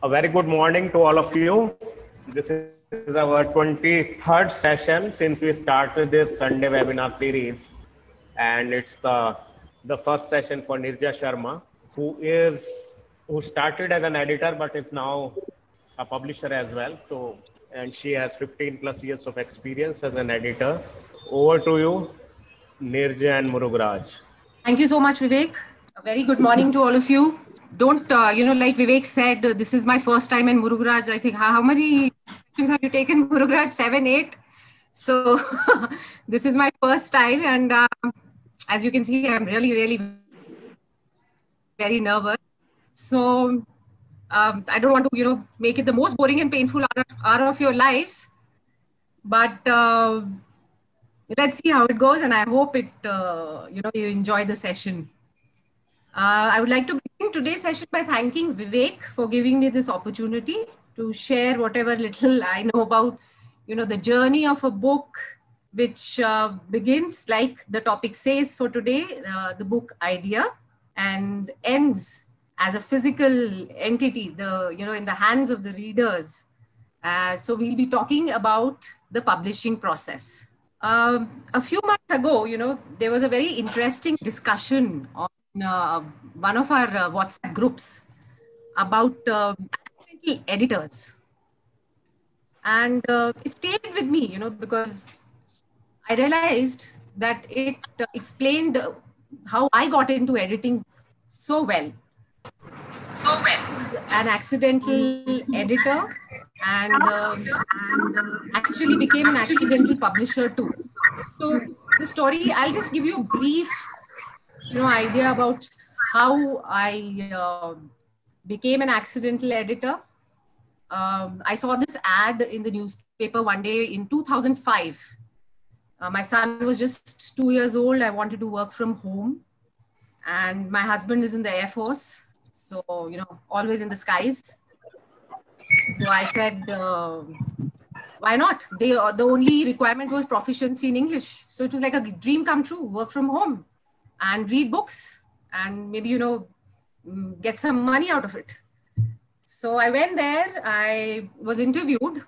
A very good morning to all of you. This is our 23rd session since we started this Sunday webinar series. And it's the first session for Nirja Sharma, who started as an editor but is now a publisher as well. And she has 15 plus years of experience as an editor. Over to you, Nirja and Murugraj. Thank you so much, Vivek. A very good morning to all of you. Don't, like Vivek said, this is my first time in Murugraj. I think, how many sessions have you taken, Murugraj? 7, 8? So this is my first time. And as you can see, I'm really very nervous. So I don't want to, make it the most boring and painful hour of your lives. But let's see how it goes. And I hope it, you enjoy the session. I would like to begin today's session by thanking Vivek for giving me this opportunity to share whatever little I know about, the journey of a book, which begins, like the topic says for today, the book idea, and ends as a physical entity, in the hands of the readers. So we'll be talking about the publishing process. A few months ago, there was a very interesting discussion on one of our WhatsApp groups about accidental editors. And it stayed with me, because I realized that it explained how I got into editing so well. An accidental editor and actually became an accidental publisher too. So the story, I'll just give you a brief idea about how I became an accidental editor. I saw this ad in the newspaper one day in 2005. My son was just 2 years old. I wanted to work from home. And my husband is in the Air Force. So, always in the skies. So I said, why not? The only requirement was proficiency in English. So it was like a dream come true, work from home and read books and maybe, get some money out of it. So I went there, I was interviewed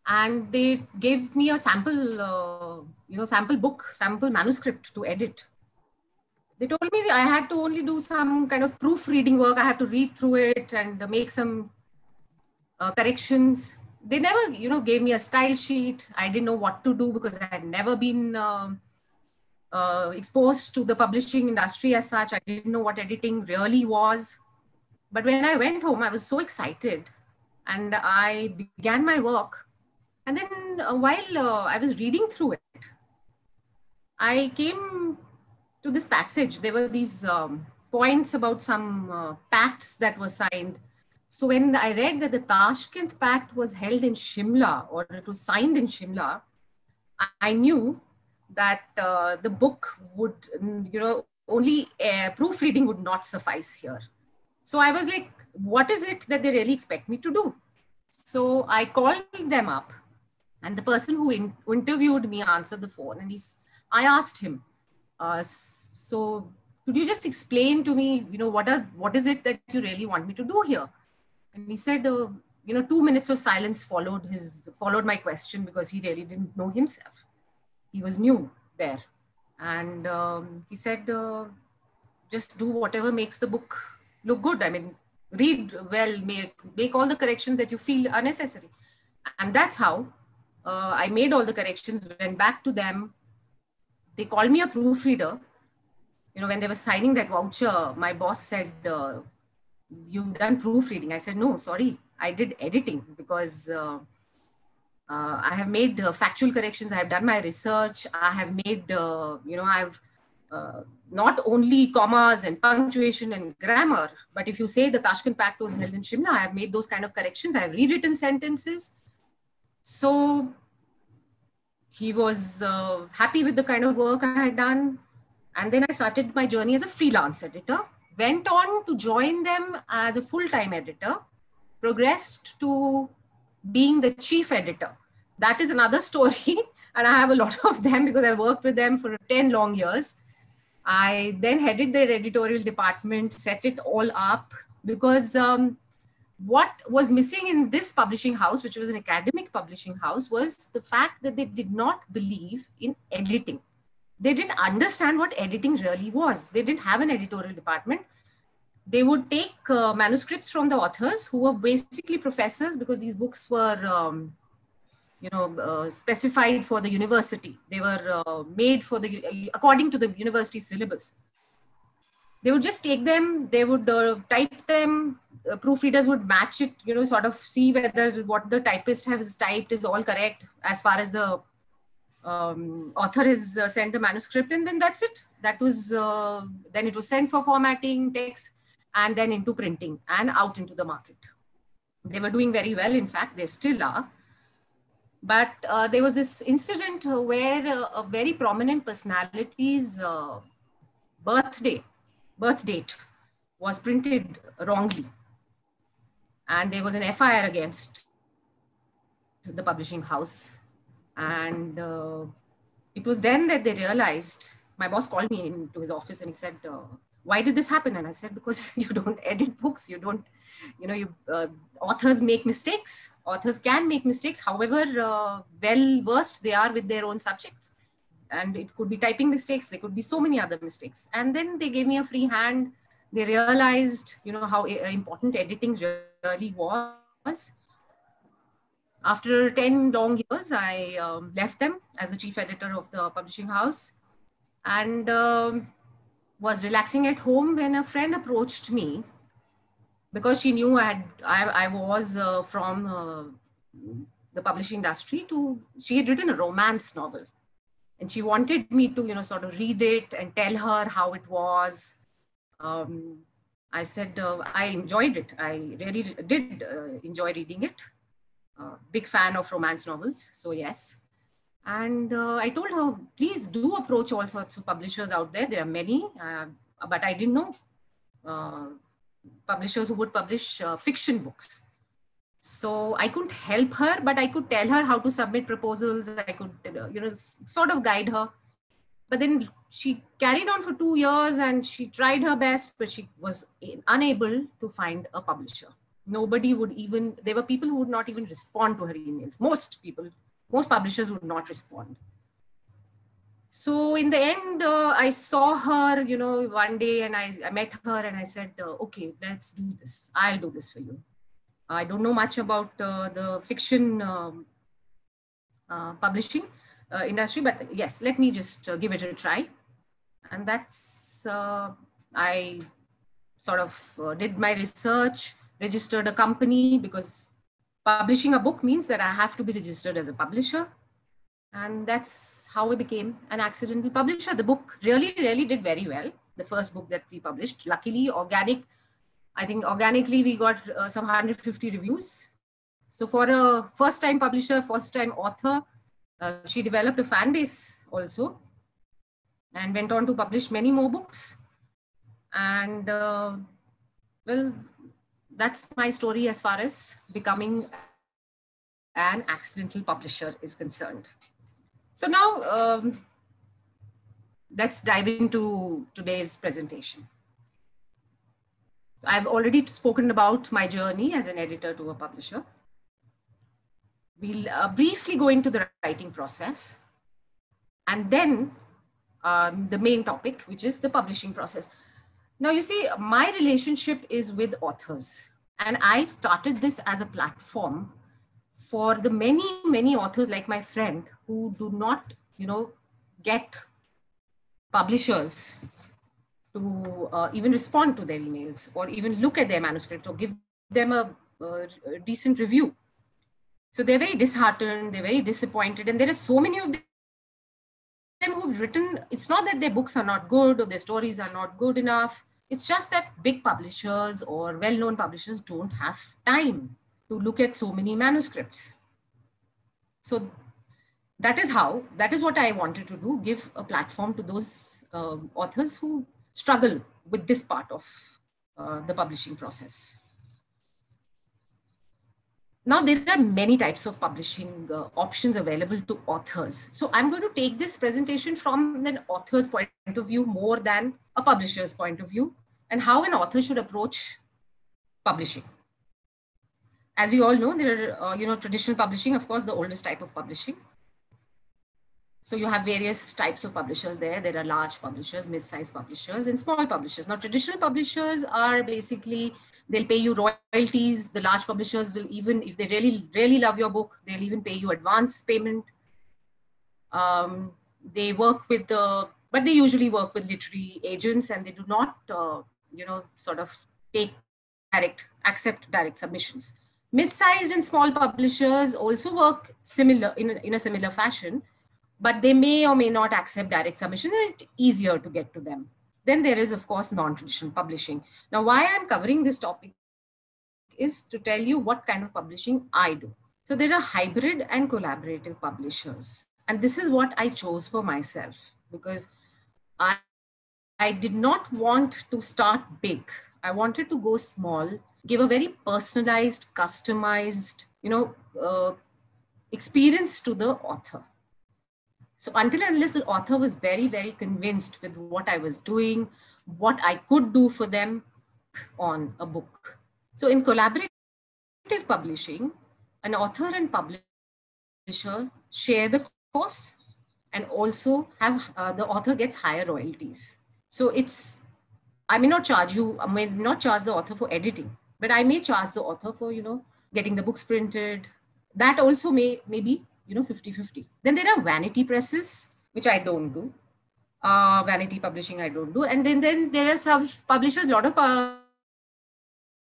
and they gave me a sample, sample book, sample manuscript to edit. They told me that I had to only do some kind of proofreading work. I had to read through it and make some corrections. They never, gave me a style sheet. I didn't know what to do because I had never been exposed to the publishing industry as such. I didn't know what editing really was. But when I went home, I was so excited and I began my work. And then while I was reading through it, I came to this passage. There were these points about some pacts that were signed. So when I read that the Tashkent Pact was held in Shimla, or it was signed in Shimla, I knew that the book would, only proofreading would not suffice here. So I was like, what is it that they really expect me to do? So I called them up and the person who interviewed me answered the phone and I asked him, so could you just explain to me, what is it that you really want me to do here? And he said, 2 minutes of silence followed my question because he really didn't know himself. He was new there. And he said, just do whatever makes the book look good. I mean, read well, make all the corrections that you feel are necessary. And that's how I made all the corrections, went back to them. They called me a proofreader. When they were signing that voucher, my boss said, you've done proofreading. I said, no, sorry, I did editing because I have made factual corrections. I have done my research. I have made, I've not only commas and punctuation and grammar, but if you say the Tashkent Pact was held in Shimla, I have made those kind of corrections. I have rewritten sentences. So he was happy with the kind of work I had done. And then I started my journey as a freelance editor, went on to join them as a full-time editor, progressed to being the chief editor. That is another story. And I have a lot of them because I worked with them for 10 long years. I then headed their editorial department, set it all up because what was missing in this publishing house, which was an academic publishing house, was the fact that they did not believe in editing. They didn't understand what editing really was. They didn't have an editorial department. They would take manuscripts from the authors who were basically professors, because these books were specified for the university. They were made for according to the university syllabus. They would just take them, they would type them, proofreaders would match it, sort of see whether what the typist has typed is all correct as far as the author has sent the manuscript, and then that's it. That was, then it was sent for formatting, text, and then into printing and out into the market. They were doing very well. In fact, they still are. But there was this incident where a very prominent personality's birth date was printed wrongly. And there was an FIR against the publishing house. And it was then that they realized, my boss called me into his office and he said, why did this happen? And I said, because you don't edit books, you don't, authors make mistakes. Authors can make mistakes, however well-versed they are with their own subjects. And it could be typing mistakes, there could be so many other mistakes. And then they gave me a free hand. They realized, how important editing really was. After 10 long years, I left them as the chief editor of the publishing house, and was relaxing at home when a friend approached me, because she knew I was from the publishing industry. She had written a romance novel, and she wanted me to, sort of read it and tell her how it was. I said, I enjoyed it. I really did enjoy reading it. Big fan of romance novels, so yes. And I told her, please do approach all sorts of publishers out there. There are many, but I didn't know publishers who would publish fiction books. So I couldn't help her, but I could tell her how to submit proposals. I could, sort of guide her. But then she carried on for 2 years and she tried her best, but she was unable to find a publisher. Nobody would even, there were people who would not even respond to her emails. Most publishers would not respond. So in the end, I saw her, one day, and I met her and I said, okay, let's do this. I'll do this for you. I don't know much about the fiction publishing industry, but yes, let me just give it a try. And that's, I sort of did my research, registered a company, because publishing a book means that I have to be registered as a publisher. And that's how I became an accidental publisher. The book really, really did very well. The first book that we published, luckily I think organically we got some 150 reviews. So for a first-time publisher, first-time author, she developed a fan base also and went on to publish many more books. And well, that's my story as far as becoming an accidental publisher is concerned. So now let's dive into today's presentation. I've already spoken about my journey as an editor to a publisher. We'll briefly go into the writing process, and then the main topic, which is the publishing process. Now, you see, my relationship is with authors, and I started this as a platform for the many, many authors like my friend who do not, get publishers to even respond to their emails or even look at their manuscripts or give them a decent review. So they're very disheartened, they're very disappointed, and there are so many of them who've written, it's not that their books are not good or their stories are not good enough. It's just that big publishers or well-known publishers don't have time to look at so many manuscripts. So that is what I wanted to do, give a platform to those authors who struggle with this part of the publishing process. Now, there are many types of publishing options available to authors. So I'm going to take this presentation from an author's point of view more than a publisher's point of view, and how an author should approach publishing. As we all know, there are, traditional publishing, of course, the oldest type of publishing. So you have various types of publishers there. There are large publishers, mid-sized publishers, and small publishers. Now, traditional publishers are basically, they'll pay you royalties. The large publishers will, even if they really, really love your book, they'll even pay you advance payment. They work with but they usually work with literary agents, and they do not, sort of accept direct submissions. Mid-sized and small publishers also work similar in a similar fashion, but they may or may not accept direct submissions. It's easier to get to them. Then there is, of course, non-traditional publishing. Now, why I'm covering this topic is to tell you what kind of publishing I do. So there are hybrid and collaborative publishers. And this is what I chose for myself, because I did not want to start big. I wanted to go small, give a very personalized, customized, experience to the author. So until and unless the author was very, very convinced with what I was doing, what I could do for them on a book. So in collaborative publishing, an author and publisher share the cost, and also have the author gets higher royalties. So I may not charge the author for editing, but I may charge the author for, getting the books printed. That also may be 50-50. Then there are vanity presses, which I don't do. Vanity publishing, I don't do. And then there are some publishers, a lot of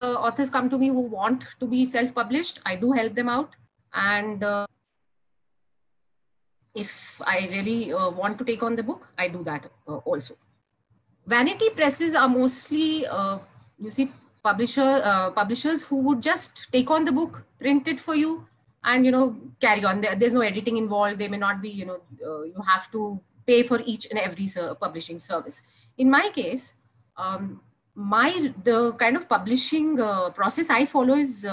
authors come to me who want to be self-published. I do help them out. And if I really want to take on the book, I do that also. Vanity presses are mostly, publishers who would just take on the book, print it for you, and carry on. There's no editing involved. They may not be, you have to pay for each and every publishing service. In my case, the kind of publishing process I follow is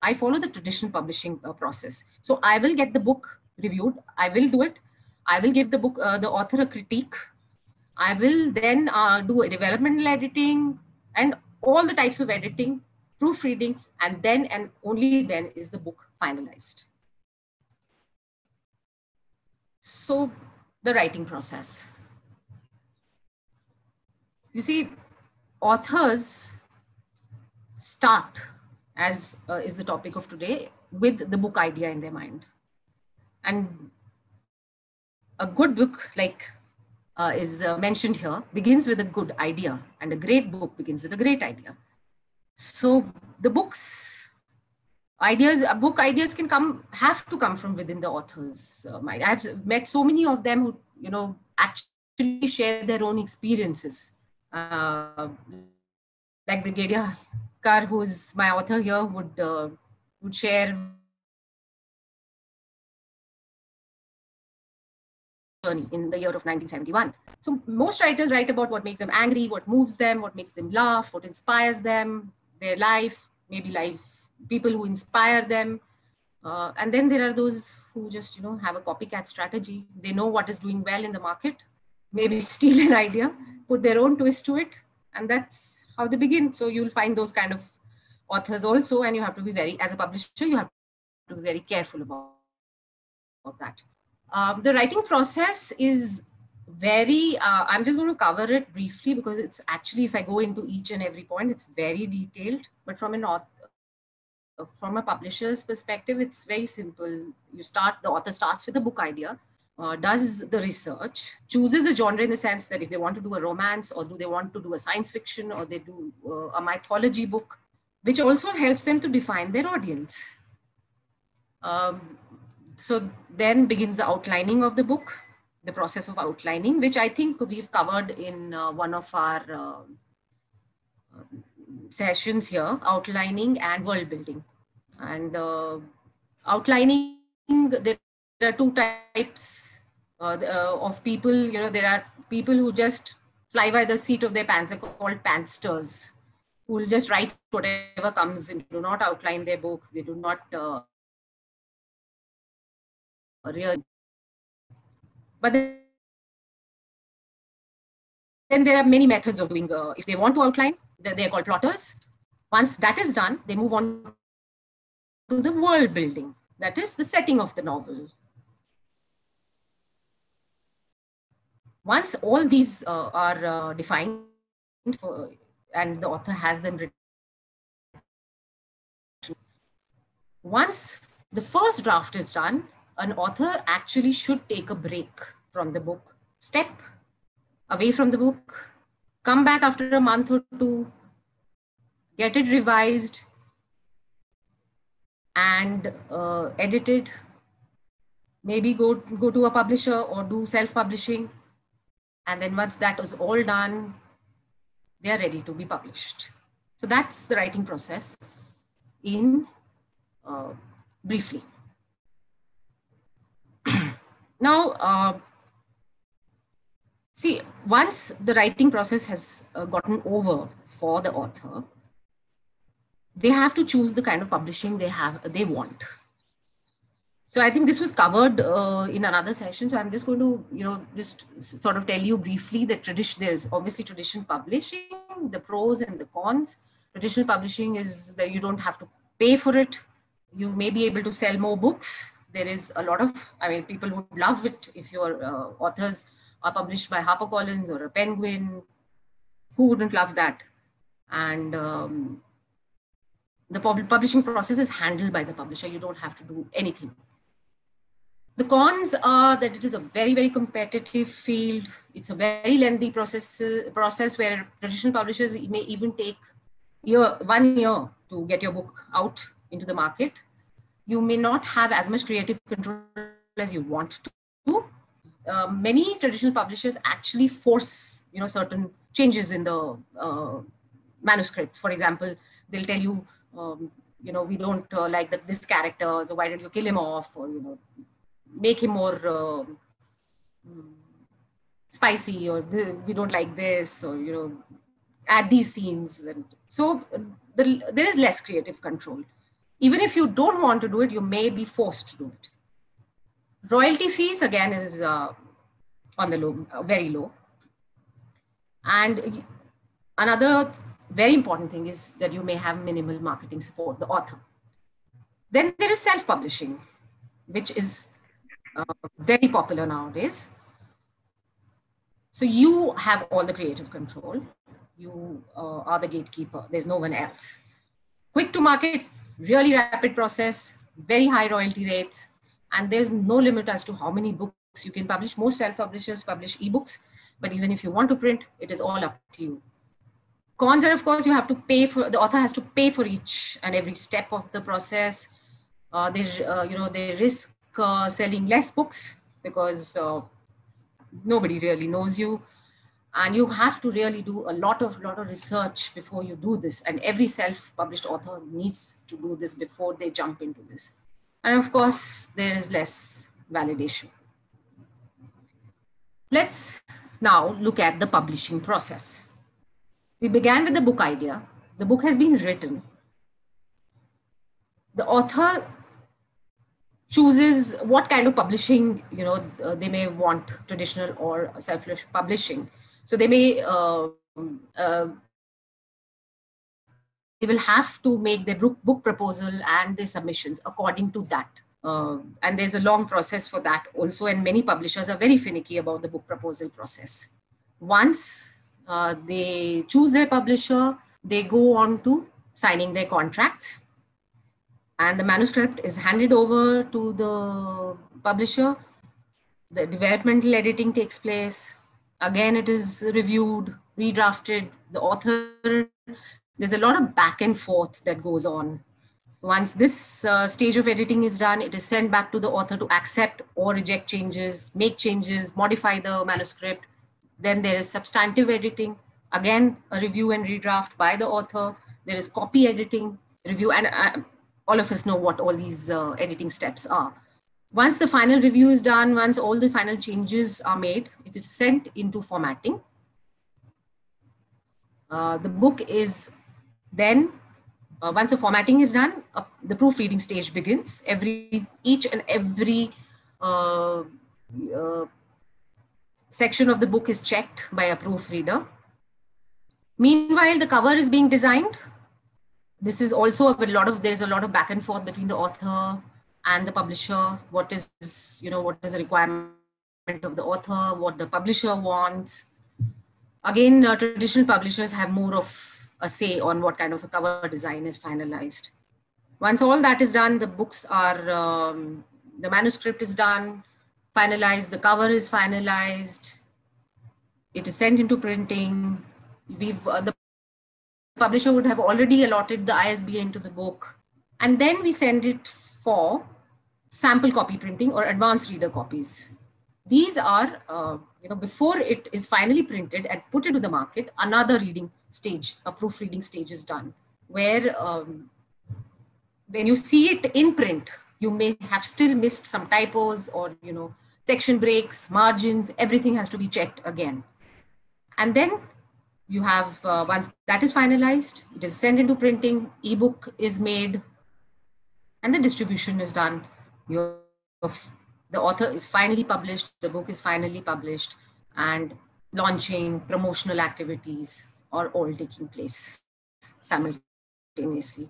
I follow the traditional publishing process. So I will get the book reviewed. I will do it. I will give the book the author a critique. I will then do a developmental editing and all the types of editing, proofreading, and then and only then is the book finalized. So the writing process. You see, authors start, as is the topic of today, with the book idea in their mind. And a good book, like is mentioned here, begins with a good idea, and a great book begins with a great idea. So the book ideas have to come from within the author's mind. I've met so many of them who, actually share their own experiences. Like Brigadier Kar, who's my author here, would share journey in the year of 1971. So most writers write about what makes them angry, what moves them, what makes them laugh, what inspires them, their life, maybe people who inspire them. And then there are those who just, have a copycat strategy. They know what is doing well in the market, maybe steal an idea, put their own twist to it. And that's how they begin. So you'll find those kind of authors also, and you have to be as a publisher, you have to be very careful about that. The writing process is I'm just going to cover it briefly, because it's actually, if I go into each and every point, it's very detailed. But from a publisher's perspective, it's very simple. The author starts with a book idea, does the research, chooses a genre in the sense that if they want to do a romance, or do they want to do a science fiction, or they do a mythology book, which also helps them to define their audience. So then begins the outlining of the book, the process of outlining, which I think we've covered in one of our sessions here, outlining and world building. And outlining, there are two types of people. There are people who just fly by the seat of their pants. They're called pantsters, who will just write whatever comes in, do not outline their book. They do not but then there are many methods of doing, if they want to outline, they are called plotters. Once that is done, they move on to the world building, that is the setting of the novel. Once all these are defined and the author has them written, once the first draft is done, an author actually should take a break from the book, step away from the book, come back after a month or two, get it revised and edited, maybe go to a publisher or do self-publishing. And then once that is all done, they are ready to be published. So that's the writing process in briefly. Now, see, once the writing process has gotten over for the author, they have to choose the kind of publishing they want. So I think this was covered in another session. So I'm just going to, just sort of tell you briefly that there's obviously traditional publishing, the pros and the cons. Traditional publishing is that you don't have to pay for it. You may be able to sell more books. There is a lot of, people would love it if your authors are published by HarperCollins or a Penguin. Who wouldn't love that? And the publishing process is handled by the publisher. You don't have to do anything. The cons are that it is a very, very competitive field. It's a very lengthy process where traditional publishers may even take 1 year to get your book out into the market. You may not have as much creative control as you want to. Many traditional publishers actually force, certain changes in the manuscript. For example, they'll tell you, we don't like this character, so why don't you kill him off, or make him more spicy, or we don't like this, or add these scenes. And so there is less creative control. Even if you don't want to do it, you may be forced to do it. Royalty fees again is on the low, very low. And another very important thing is that you may have minimal marketing support, the author. Then there is self-publishing, which is very popular nowadays. So you have all the creative control. You are the gatekeeper. There's no one else. Quick to market, really rapid process, very high royalty rates, and there's no limit as to how many books you can publish. Most self-publishers publish ebooks, but even if you want to print, it is all up to you. Cons are, of course, you have to pay for, the author has to pay for each and every step of the process. They risk selling less books because nobody really knows you. And you have to really do a lot of research before you do this. And every self-published author needs to do this before they jump into this. And of course, there is less validation. Let's now look at the publishing process. We began with the book idea. The book has been written. The author chooses what kind of publishing, they may want, traditional or self-publishing. So they may, they will have to make their book proposal and their submissions according to that. And there's a long process for that also. And many publishers are very finicky about the book proposal process. Once they choose their publisher, they go on to signing their contracts. And the manuscript is handed over to the publisher. The developmental editing takes place. Again, it is reviewed, redrafted. The author, there's a lot of back and forth that goes on. Once this stage of editing is done, it is sent back to the author to accept or reject changes, make changes, modify the manuscript. Then there is substantive editing. Again, a review and redraft by the author. There is copy editing, review, and all of us know what all these editing steps are. Once the final review is done, once all the final changes are made, it is sent into formatting. The book is then, once the formatting is done, the proofreading stage begins. Each and every section of the book is checked by a proofreader. Meanwhile, the cover is being designed. This is also there's a lot of back and forth between the author and the publisher. What is the requirement of the author, what the publisher wants. Again, traditional publishers have more of a say on what kind of a cover design is finalized. Once all that is done, the books are, the manuscript is done, finalized, the cover is finalized, it is sent into printing. The publisher would have already allotted the ISBN to the book, and then we send it for sample copy printing or advanced reader copies. These are, before it is finally printed and put into the market, another reading stage, a proofreading stage is done, where when you see it in print, you may have still missed some typos or, section breaks, margins, everything has to be checked again. And then you have, once that is finalized, it is sent into printing, ebook is made, and the distribution is done. The author is finally published, the book is finally published, and launching, promotional activities are all taking place simultaneously.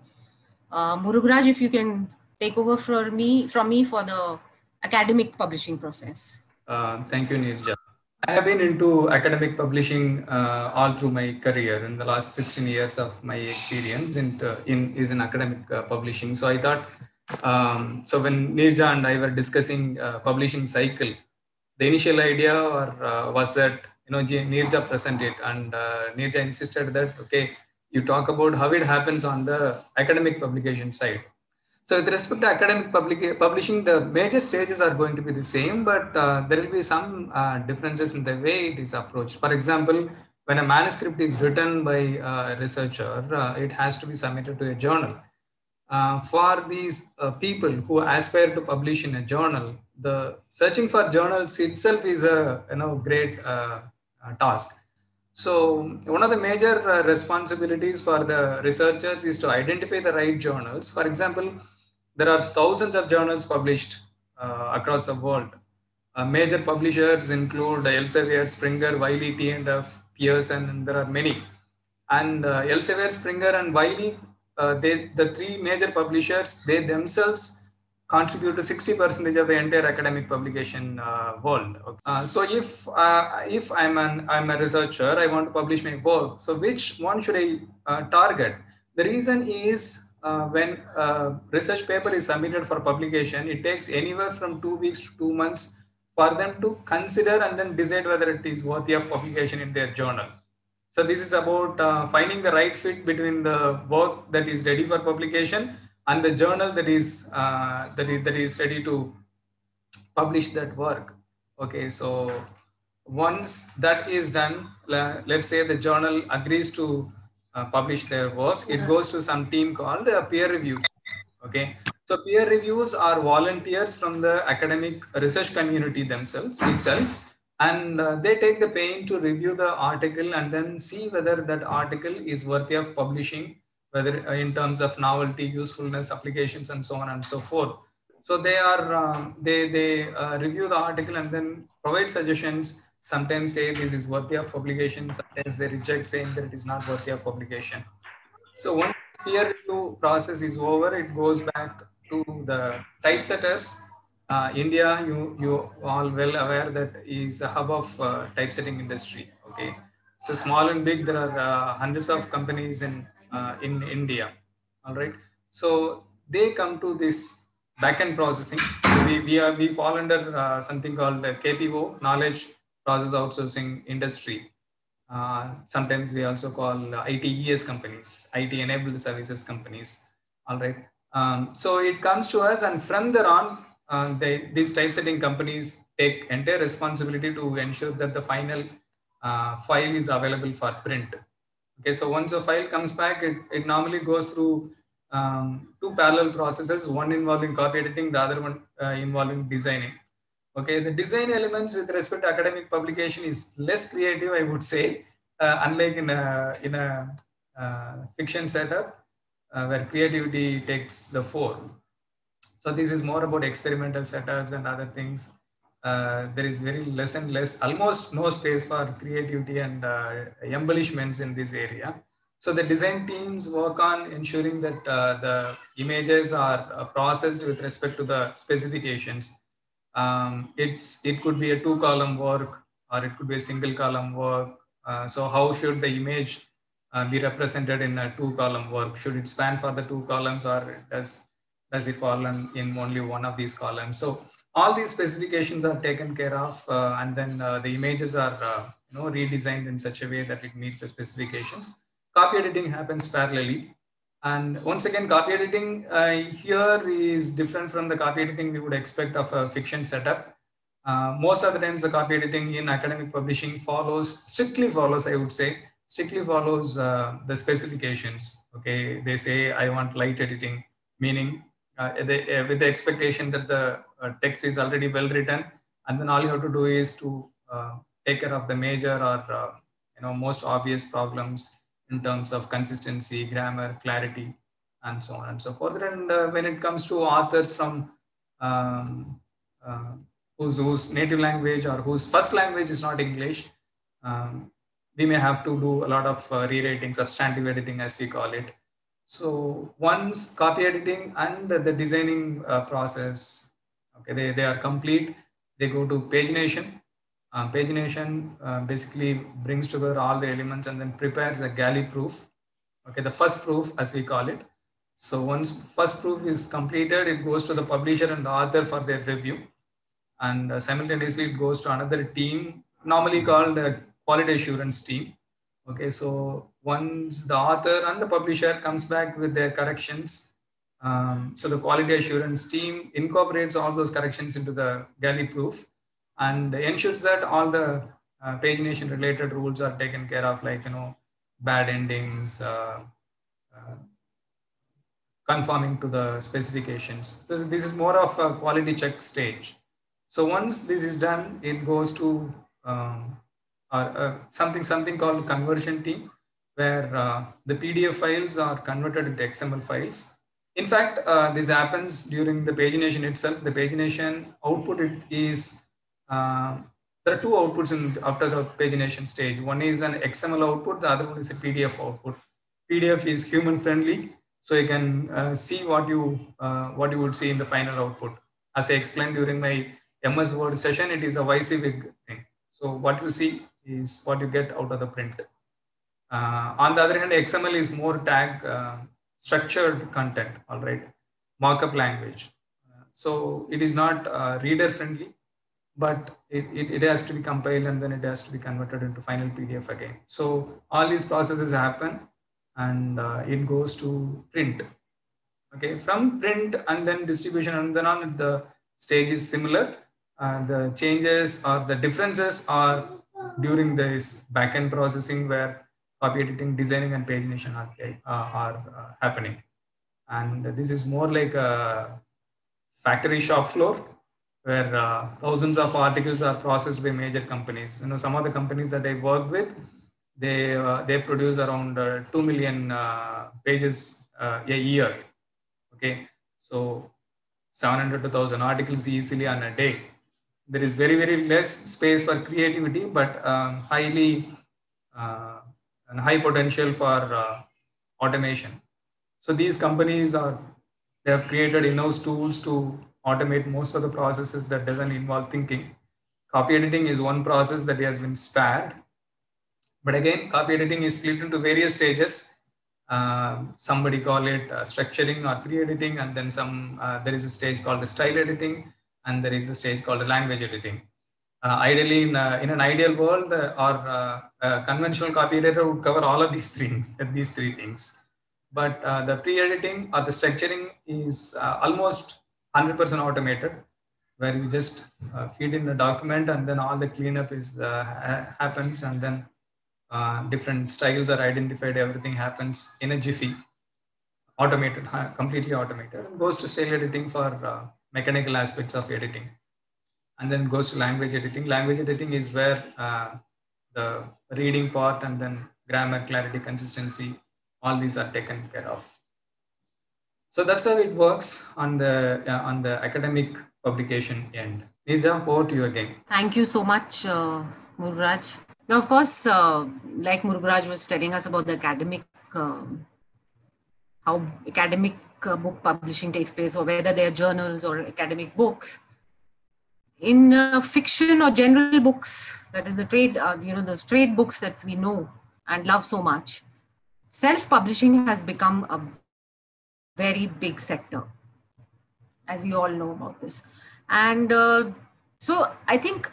Murugaraj, if you can take over from me for the academic publishing process. Thank you, Neerja. I have been into academic publishing all through my career. In the last 16 years of my experience is in academic publishing. So I thought, so when Neerja and I were discussing publishing cycle, the initial idea was that, Neerja presented, and Neerja insisted that, okay, you talk about how it happens on the academic publication side. So with respect to academic publishing, the major stages are going to be the same, but there will be some differences in the way it is approached. For example, when a manuscript is written by a researcher, it has to be submitted to a journal. For these people who aspire to publish in a journal, the searching for journals itself is a great task. So one of the major responsibilities for the researchers is to identify the right journals. For example, there are thousands of journals published across the world. Major publishers include Elsevier, Springer, Wiley, T&F, Pearson, and there are many. And Elsevier, Springer, and Wiley, the three major publishers, they themselves contribute to 60% of the entire academic publication world. So if I'm a researcher, I want to publish my work. So which one should I target? The reason is when a research paper is submitted for publication, it takes anywhere from 2 weeks to 2 months for them to consider and then decide whether it is worthy of publication in their journal. So this is about finding the right fit between the work that is ready for publication and the journal that is ready to publish that work. Okay, so once that is done, let's say the journal agrees to publish their work, it goes to some team called peer review. Okay, so peer reviews are volunteers from the academic research community itself, and they take the pain to review the article and then see whether that article is worthy of publishing, whether in terms of novelty, usefulness, applications, and so on and so forth. So they review the article and then provide suggestions. Sometimes say this is worthy of publication. Sometimes they reject, saying that it is not worthy of publication. So once the peer review process is over, it goes back to the typesetters. India, you all well aware that is a hub of typesetting industry. Okay, so small and big, there are hundreds of companies in India. All right, so they come to this backend processing. We fall under something called KPO, Knowledge Process Outsourcing Industry. Sometimes we also call ITES companies, IT enabled services companies. All right, so it comes to us, and from there on, these typesetting companies take entire responsibility to ensure that the final file is available for print. Okay, so once a file comes back, it normally goes through two parallel processes, one involving copy editing, the other one involving designing. Okay, the design elements with respect to academic publication is less creative, I would say, unlike in a fiction setup where creativity takes the fore. So this is more about experimental setups and other things. There is very less and less, almost no space for creativity and embellishments in this area. So the design teams work on ensuring that the images are processed with respect to the specifications. It could be a 2-column work, or it could be a single column work. So how should the image be represented in a 2-column work? Should it span for the 2 columns, or does it fall in only one of these columns? So all these specifications are taken care of, and then the images are redesigned in such a way that it meets the specifications. Copy editing happens parallelly. And once again, copy editing here is different from the copy editing we would expect of a fiction setup. Most of the times, the copy editing in academic publishing strictly follows the specifications. Okay, they say I want light editing, meaning with the expectation that the text is already well written, and then all you have to do is to take care of the major or most obvious problems in terms of consistency, grammar, clarity, and so on and so forth. And when it comes to authors from whose native language or whose first language is not English, we may have to do a lot of rewriting, substantive editing as we call it. So once copy editing and the designing process, okay, they are complete, they go to pagination. Pagination basically brings together all the elements and then prepares a galley proof, okay, the first proof as we call it. So once first proof is completed, it goes to the publisher and the author for their review, and simultaneously it goes to another team, normally called a quality assurance team. Okay, so once the author and the publisher comes back with their corrections, so the quality assurance team incorporates all those corrections into the galley proof and ensures that all the pagination related rules are taken care of, like bad endings, conforming to the specifications. So this is more of a quality check stage. So once this is done, it goes to something called conversion team, where the PDF files are converted into XML files. In fact, this happens during the pagination itself. The pagination output is there are two outputs after the pagination stage. One is an XML output, the other one is a PDF output. PDF is human friendly, so you can see what you would see in the final output. As I explained during my MS Word session, it is a WYSIWYG thing. So what you see is what you get out of the print. On the other hand, XML is more tag structured content, all right, markup language. So it is not reader friendly, but it has to be compiled and then it has to be converted into final PDF again. So all these processes happen and it goes to print. Okay, from print and then distribution and then on, the stage is similar. The changes or the differences are during this backend processing, where copy editing, designing, and pagination are happening. And this is more like a factory shop floor, where thousands of articles are processed by major companies. Some of the companies that I work with, they produce around 2 million pages a year. Okay, so 700 to 1,000 articles easily on a day. There is very, very less space for creativity, but high potential for automation. So these companies they have created in-house tools to automate most of the processes that doesn't involve thinking. Copy editing is one process that has been spared. But again, copy editing is split into various stages. Somebody call it structuring or pre-editing, and then there is a stage called the style editing, and there is a stage called the language editing. Ideally, in an ideal world, or conventional copy editor would cover all of these three things. But the pre-editing or the structuring is almost 100% automated, where you just feed in the document and then all the cleanup happens, and then different styles are identified. Everything happens in a jiffy, automated, completely automated, and goes to style editing for mechanical aspects of editing, and then goes to language editing. Language editing is where the reading part and then grammar, clarity, consistency, all these are taken care of. So that's how it works on the academic publication end. Neerja, over to you again. Thank you so much, Murugaraj. Now, of course, like Murugaraj was telling us about the academic how academic book publishing takes place, or whether they're journals or academic books. In fiction or general books, that is the trade, those trade books that we know and love so much, self-publishing has become a very big sector, as we all know about this. And so I think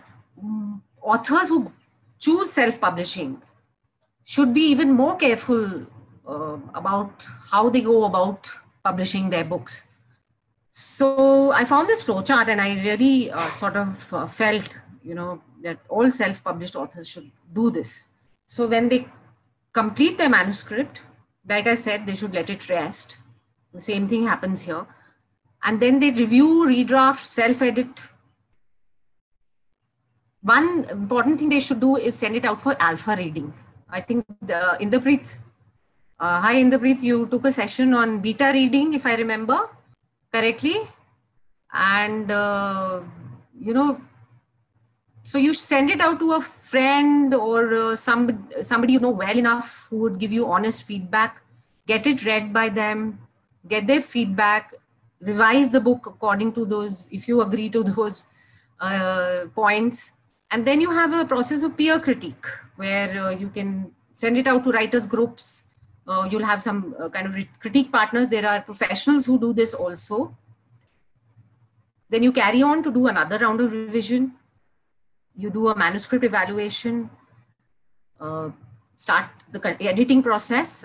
authors who choose self-publishing should be even more careful about how they go about publishing their books. So I found this flowchart, and I really felt, that all self-published authors should do this. So when they complete their manuscript, like I said, they should let it rest. The same thing happens here. And then they review, redraft, self-edit. One important thing they should do is send it out for alpha reading. I think Inderpreet, hi Inderpreet, you took a session on beta reading, if I remember correctly. And, so you send it out to a friend or somebody you know well enough who would give you honest feedback, get it read by them, get their feedback, revise the book according to those, if you agree to those points. And then you have a process of peer critique where you can send it out to writers groups. You'll have some kind of critique partners. There are professionals who do this also. Then you carry on to do another round of revision. You do a manuscript evaluation, start the editing process,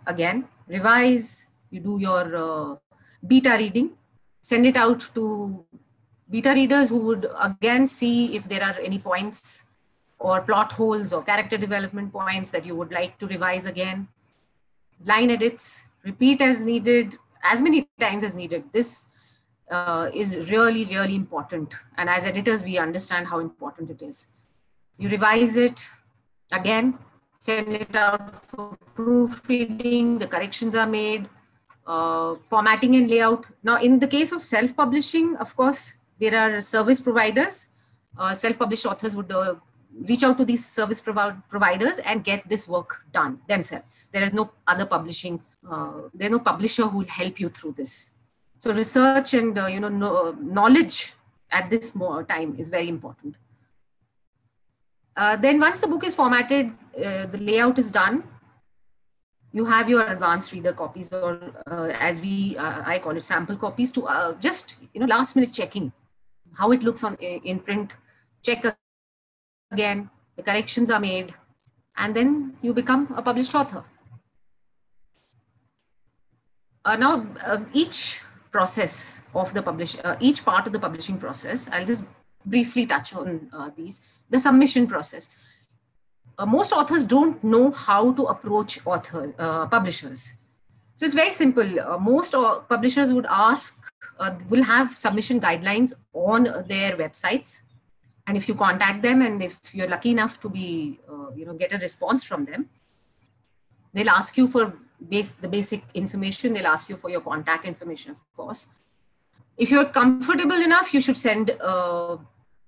again, revise, you do your beta reading, send it out to beta readers who would again see if there are any points or plot holes or character development points that you would like to revise again. Line edits, repeat as needed, as many times as needed. This is really, really important. And as editors, we understand how important it is. You revise it again, send it out for proofreading, the corrections are made, formatting and layout. Now, in the case of self-publishing, of course, there are service providers. Self-published authors would reach out to these service providers and get this work done themselves. There is no other publishing, there's no publisher who will help you through this. So research and knowledge at this time is very important. Then once the book is formatted, the layout is done, you have your advanced reader copies, or as I call it, sample copies, to just last minute checking how it looks in print. Check again, the corrections are made, and then you become a published author. Now each process of the each part of the publishing process, I'll just briefly touch on these. The submission process. Most authors don't know how to approach publishers. So it's very simple. Most publishers would will have submission guidelines on their websites. And if you contact them, and if you're lucky enough to be, get a response from them, they'll ask you for the basic information. They'll ask you for your contact information, of course. If you're comfortable enough, you should send,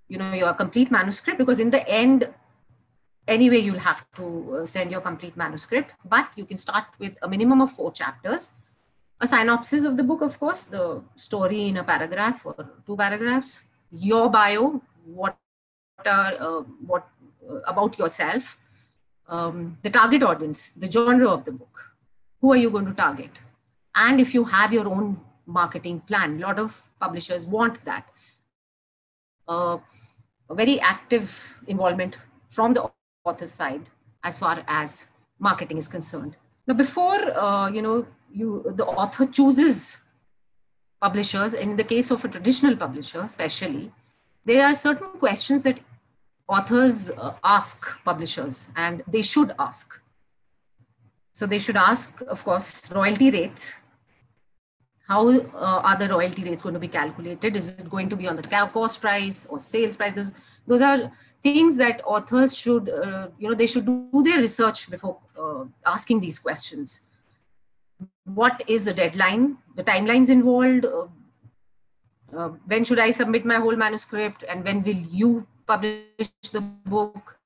your complete manuscript, because in the end, anyway, you'll have to send your complete manuscript, but you can start with a minimum of 4 chapters, a synopsis of the book, of course, the story in a paragraph or 2 paragraphs, your bio, what about yourself, the target audience, the genre of the book, who are you going to target? And if you have your own marketing plan, a lot of publishers want that. A very active involvement from the author's side as far as marketing is concerned. Now, before the author chooses publishers, and in the case of a traditional publisher especially, there are certain questions that authors ask publishers, and they should ask. So they should ask, of course, royalty rates. How are the royalty rates going to be calculated? Is it going to be on the cost price or sales price? Those are things that authors should, they should do their research before asking these questions. What is the deadline, the timelines involved? When should I submit my whole manuscript, and when will you publish the book?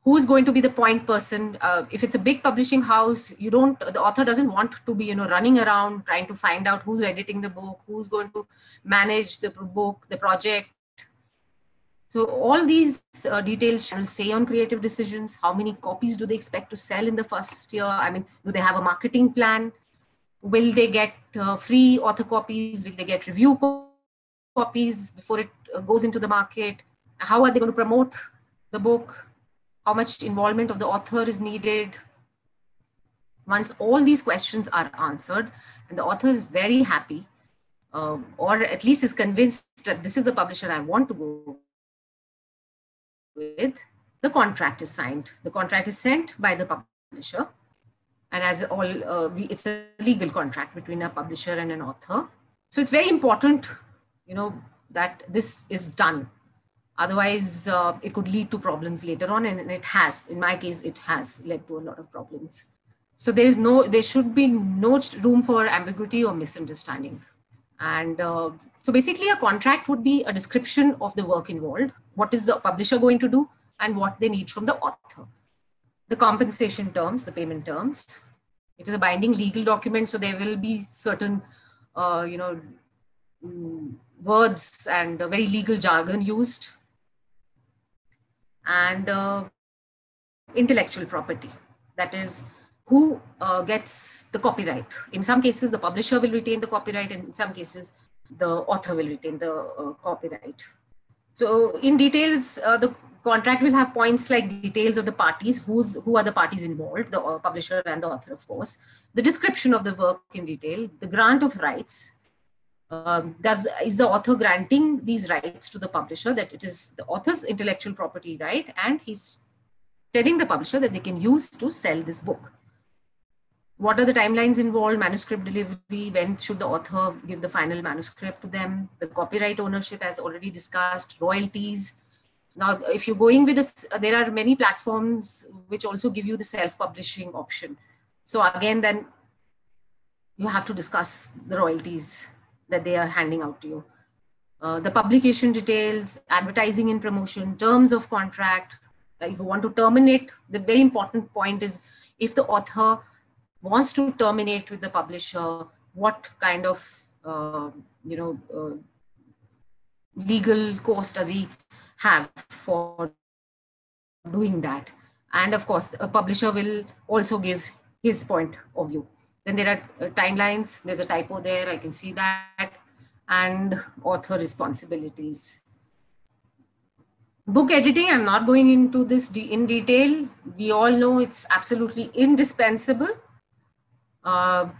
who's going to be the point person. If it's a big publishing house, the author doesn't want to be, running around trying to find out who's editing the book, who's going to manage the book, the project. So all these details shall say on creative decisions. How many copies do they expect to sell in the first year? I mean, do they have a marketing plan? Will they get free author copies? Will they get review copies before it goes into the market? How are they going to promote the book? How much involvement of the author is needed? Once all these questions are answered and the author is very happy, or at least is convinced that this is the publisher I want to go with, the contract is signed. The contract is sent by the publisher. And as it's a legal contract between a publisher and an author. So it's very important, that this is done. Otherwise, it could lead to problems later on, and it has. In my case, it has led to a lot of problems. So there should be no room for ambiguity or misunderstanding. And so basically, a contract would be a description of the work involved. What is the publisher going to do, and what they need from the author? The compensation terms, the payment terms. It is a binding legal document, so there will be certain, words and very legal jargon used. And intellectual property, that is, who gets the copyright. In some cases, the publisher will retain the copyright, and in some cases, the author will retain the copyright. So in details, the contract will have points like details of the parties, who are the parties involved, the publisher and the author, of course, the description of the work in detail, the grant of rights. Is the author granting these rights to the publisher, that it is the author's intellectual property right, and he's telling the publisher that they can use to sell this book. What are the timelines involved? Manuscript delivery, when should the author give the final manuscript to them? The copyright ownership, as already discussed, royalties. Now, if you're going with this, there are many platforms which also give you the self-publishing option. So again, then you have to discuss the royalties that they are handing out to you. The publication details, advertising and promotion, terms of contract. If you want to terminate, the very important point is if the author wants to terminate with the publisher, what kind of legal course does he have for doing that? And of course, a publisher will also give his point of view. Then there are timelines. There's a typo there. I can see that. And author responsibilities. Book editing, I'm not going into this in detail. We all know it's absolutely indispensable.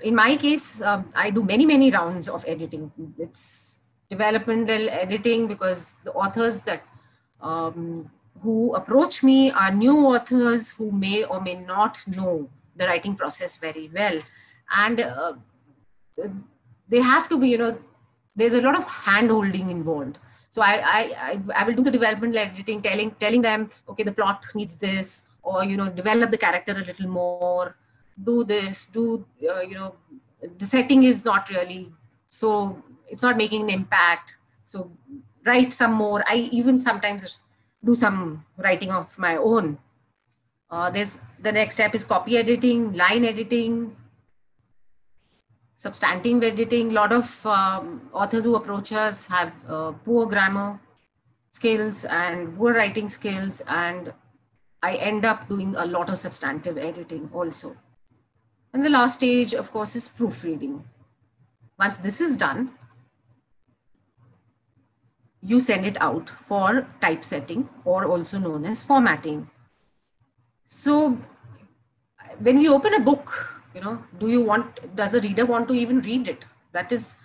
In my case, I do many rounds of editing. It's developmental editing because the authors that who approach me are new authors who may or may not know the writing process very well. And they have to be, there's a lot of hand-holding involved. So I will do the developmental editing, telling them, okay, the plot needs this, or, develop the character a little more, do this, the setting is not really, so it's not making an impact. So write some more. I even sometimes do some writing of my own. The next step is copy editing, line editing, substantive editing. A lot of authors who approach us have poor grammar skills and poor writing skills, and I end up doing a lot of substantive editing also. And the last stage, of course, is proofreading. Once this is done, you send it out for typesetting, or also known as formatting. So when you open a book, does the reader want to even read it? That is,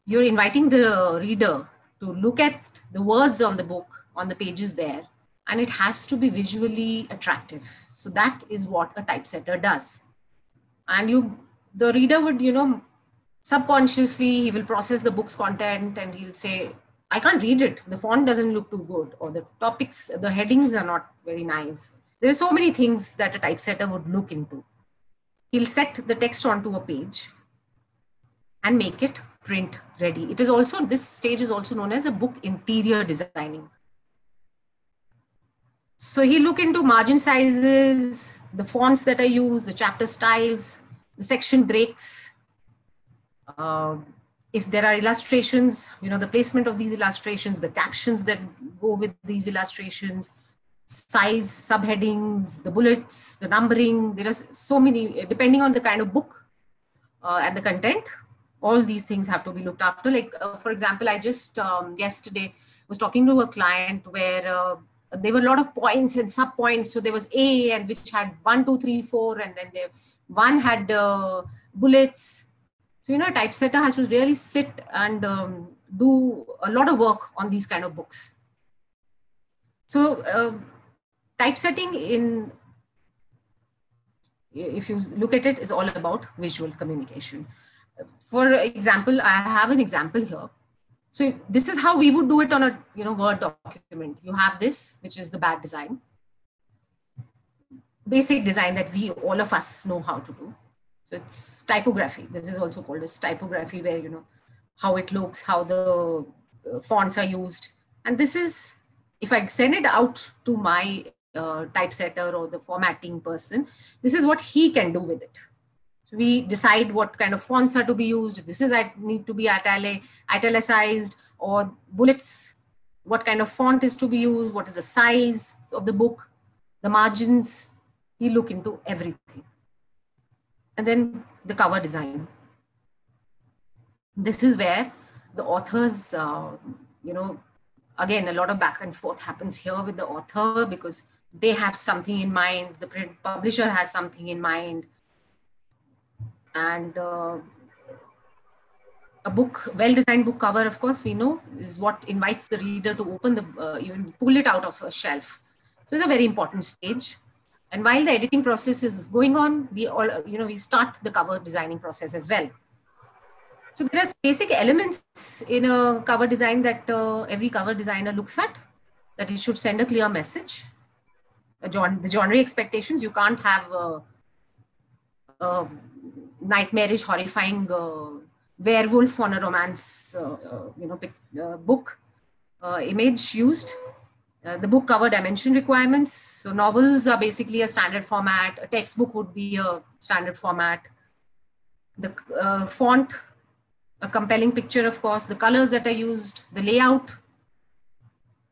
you're inviting the reader to look at the words on the book, on the pages there, and it has to be visually attractive. So that is what a typesetter does. And the reader would, subconsciously, he will process the book's content and he'll say, I can't read it. The font doesn't look too good, or the topics, the headings are not very nice. There are so many things that a typesetter would look into. He'll set the text onto a page and make it print ready. It is also, this stage is also known as a book interior designing. So he looked into margin sizes, the fonts that I use, the chapter styles, the section breaks. If there are illustrations, the placement of these illustrations, the captions that go with these illustrations, size, subheadings, the bullets, the numbering. There are so many, depending on the kind of book and the content, all these things have to be looked after. Like, for example, I just yesterday was talking to a client where there were a lot of points and sub points. So there was A, and which had 1, 2, 3, 4, and then one had bullets. So, a typesetter has to really sit and do a lot of work on these kind of books. So typesetting, if you look at it, is all about visual communication. For example, I have an example here. So this is how we would do it on a Word document. You have this, which is the bad design, basic design that all of us know how to do. So it's typography. This is also called as typography, where how it looks, how the fonts are used. And this is, if I send it out to my typesetter or the formatting person, this is what he can do with it. So we decide what kind of fonts are to be used. If this is need to be italicized, or bullets, what kind of font is to be used, what is the size of the book, the margins. We look into everything. And then the cover design. This is where the authors, again, a lot of back and forth happens here with the author, because they have something in mind, the print publisher has something in mind. And a well-designed book cover, of course, we know, is what invites the reader to open even pull it out of a shelf. So it's a very important stage. And while the editing process is going on, we start the cover designing process as well. So there are basic elements in a cover design that every cover designer looks at, that it should send a clear message. The genre expectations, you can't have a nightmarish, horrifying werewolf on a romance book image used. The book cover dimension requirements. So novels are basically a standard format. A textbook would be a standard format. The font, a compelling picture, of course, the colors that are used, the layout.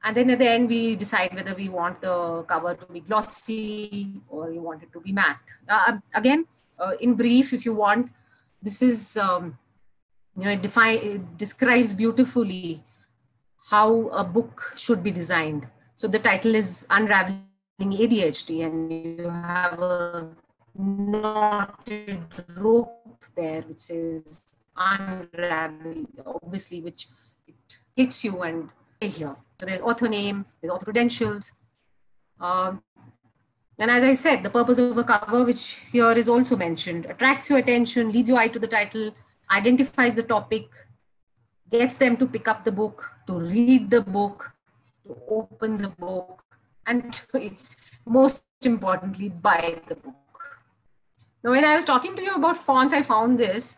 And then at the end, we decide whether we want the cover to be glossy or you want it to be matte. Again, in brief, if you want, this is, it describes beautifully how a book should be designed. So the title is Unraveling ADHD, and you have a knotted rope there, which says unravel, obviously, which it hits you and here. So there's author name, there's author credentials. And as I said, the purpose of a cover, which here is also mentioned, attracts your attention, leads your eye to the title, identifies the topic, gets them to pick up the book, to read the book, to open the book, and most importantly, buy the book. Now, when I was talking to you about fonts, I found this.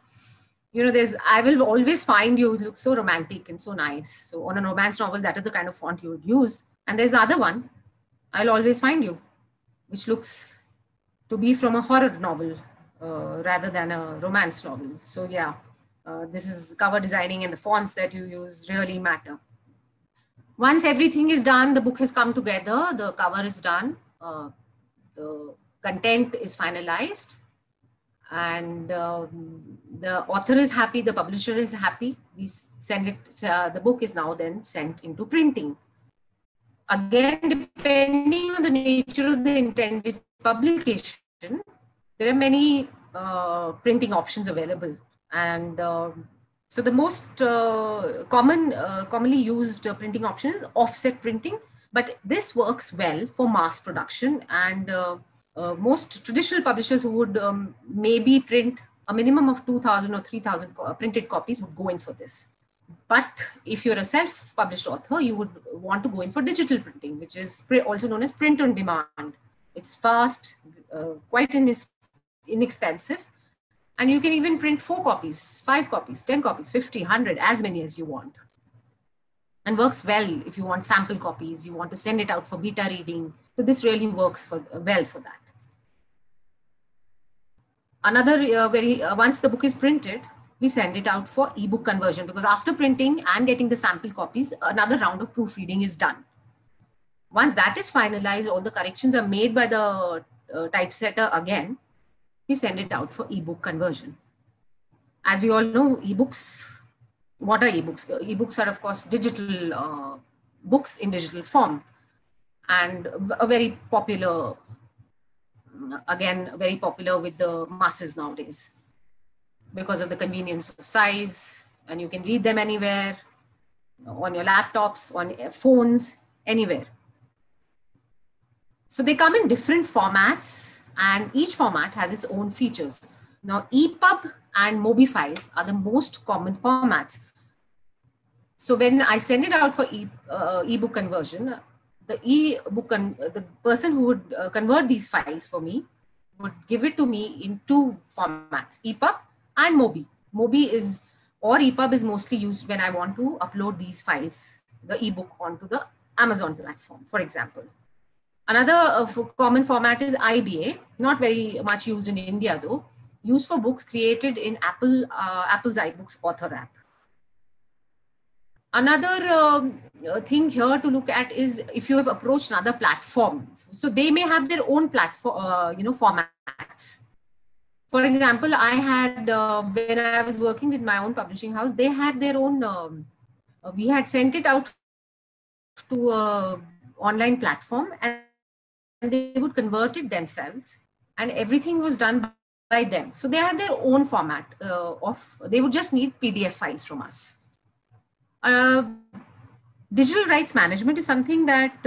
I will always find you look so romantic and so nice. So on a romance novel, that is the kind of font you would use. And there's the other one, I'll always find you, which looks to be from a horror novel rather than a romance novel. So yeah, this is cover designing, and the fonts that you use really matter. Once everything is done, the book has come together, the cover is done, the content is finalized, and the author is happy, the publisher is happy. We send it, the book is now then sent into printing. Again, depending on the nature of the intended publication, there are many printing options available. And so the most commonly used printing option is offset printing, but this works well for mass production, and most traditional publishers who would maybe print a minimum of 2,000 or 3,000 printed copies would go in for this. But if you're a self-published author, you would want to go in for digital printing, which is also known as print on demand. It's fast, quite inexpensive, and you can even print 4 copies, 5 copies, 10 copies, 50, 100, as many as you want. and works well if you want sample copies, you want to send it out for beta reading. So this really works well for that. Another once the book is printed, we send it out for ebook conversion, because after printing and getting the sample copies, another round of proofreading is done. Once that is finalized, all the corrections are made by the typesetter again, we send it out for ebook conversion. As we all know, ebooks, what are ebooks? Ebooks are, of course, digital books in digital form, and a very popular, again, very popular with the masses nowadays because of the convenience of size, and you can read them anywhere, on your laptops, on phones, anywhere. So they come in different formats, and each format has its own features. Now, EPUB and MOBI files are the most common formats. So when I send it out for ebook conversion, the person who would convert these files for me would give it to me in two formats, EPUB and MOBI. MOBI is, or EPUB is mostly used when I want to upload these files, the ebook, onto the Amazon platform, for example. Another common format is IBA, not very much used in India though, used for books created in Apple's iBooks author app. Another thing here to look at is if you have approached another platform. So they may have their own platform, formats. For example, I had, when I was working with my own publishing house, they had their own, we had sent it out to an online platform, and they would convert it themselves, and everything was done by them. So they had their own format they would just need PDF files from us. Digital rights management is something that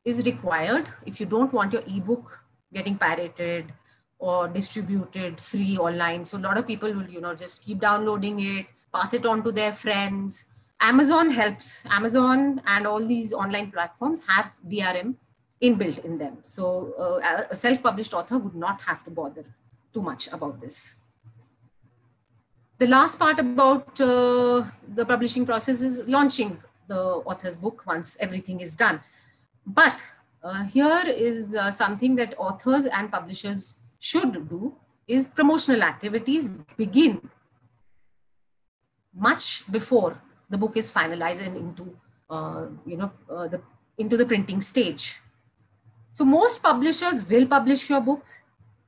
is required if you don't want your ebook getting pirated or distributed free online. So a lot of people will, just keep downloading it, pass it on to their friends. Amazon helps. Amazon and all these online platforms have DRM inbuilt in them. So a self-published author would not have to bother too much about this. The last part about the publishing process is launching the author's book once everything is done. But here is something that authors and publishers should do, is promotional activities begin much before the book is finalized and into the printing stage. So most publishers will publish your book,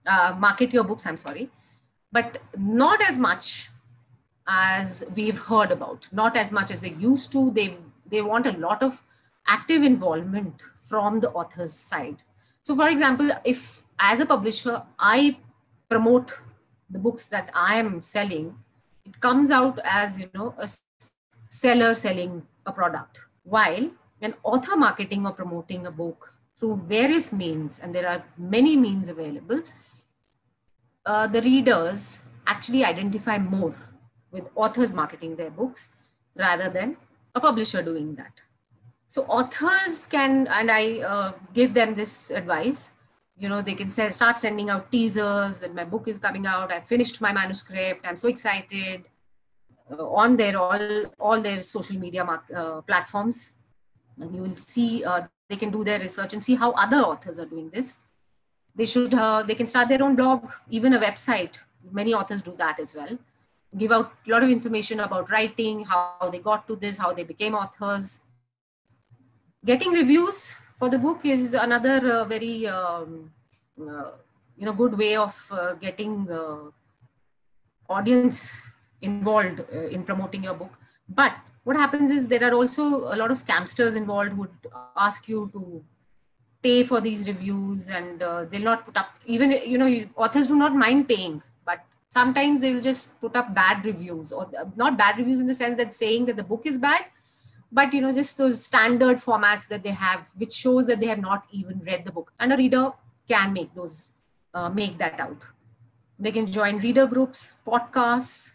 market your books, I'm sorry, but not as much as we've heard about, not as much as they used to. They want a lot of active involvement from the author's side. So for example, if as a publisher, I promote the books that I am selling, it comes out as, a seller selling a product. While when author marketing or promoting a book through various means, and there are many means available, the readers actually identify more with authors marketing their books rather than a publisher doing that. So authors can, and I give them this advice, they can start sending out teasers that my book is coming out, I finished my manuscript, I'm so excited, on their all their social media platforms. And you will see they can do their research and see how other authors are doing this. They can start their own blog, even a website. Many authors do that as well. Give out a lot of information about writing, how they got to this, how they became authors. Getting reviews for the book is another very good way of getting audience involved in promoting your book. But what happens is there are also a lot of scamsters involved who would ask you to pay for these reviews, and they'll not put up, even authors do not mind paying, but sometimes they will just put up bad reviews, or not bad reviews in the sense that saying that the book is bad, but just those standard formats that they have, which shows that they have not even read the book. And a reader can make that out. They can join reader groups, podcasts,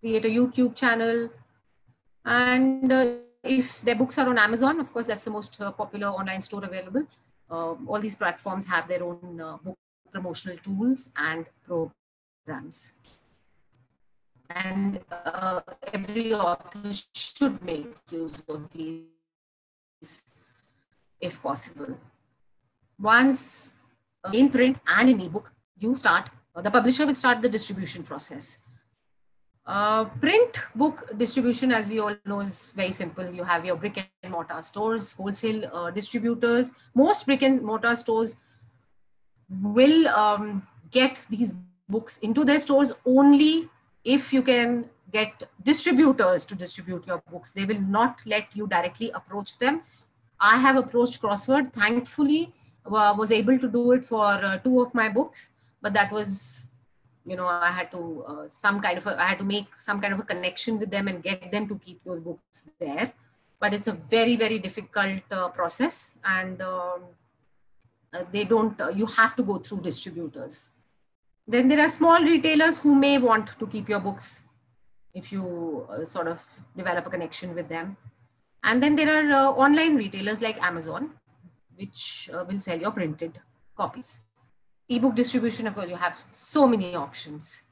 create a YouTube channel. And if their books are on Amazon, of course, that's the most popular online store available. All these platforms have their own book promotional tools and programs. And every author should make use of these if possible. Once in print and in ebook, the publisher will start the distribution process. Print book distribution, as we all know, is very simple. You have your brick and mortar stores, wholesale distributors. Most brick and mortar stores will get these books into their stores only if you can get distributors to distribute your books. They will not let you directly approach them. I have approached Crossword, thankfully, was able to do it for 2 of my books, but that was, you know, I had to I had to make some kind of a connection with them and get them to keep those books there. But it's a very, very difficult process, and you have to go through distributors. Then there are small retailers who may want to keep your books if you sort of develop a connection with them. And then there are online retailers like Amazon, which will sell your printed copies. Ebook distribution, of course, you have so many options.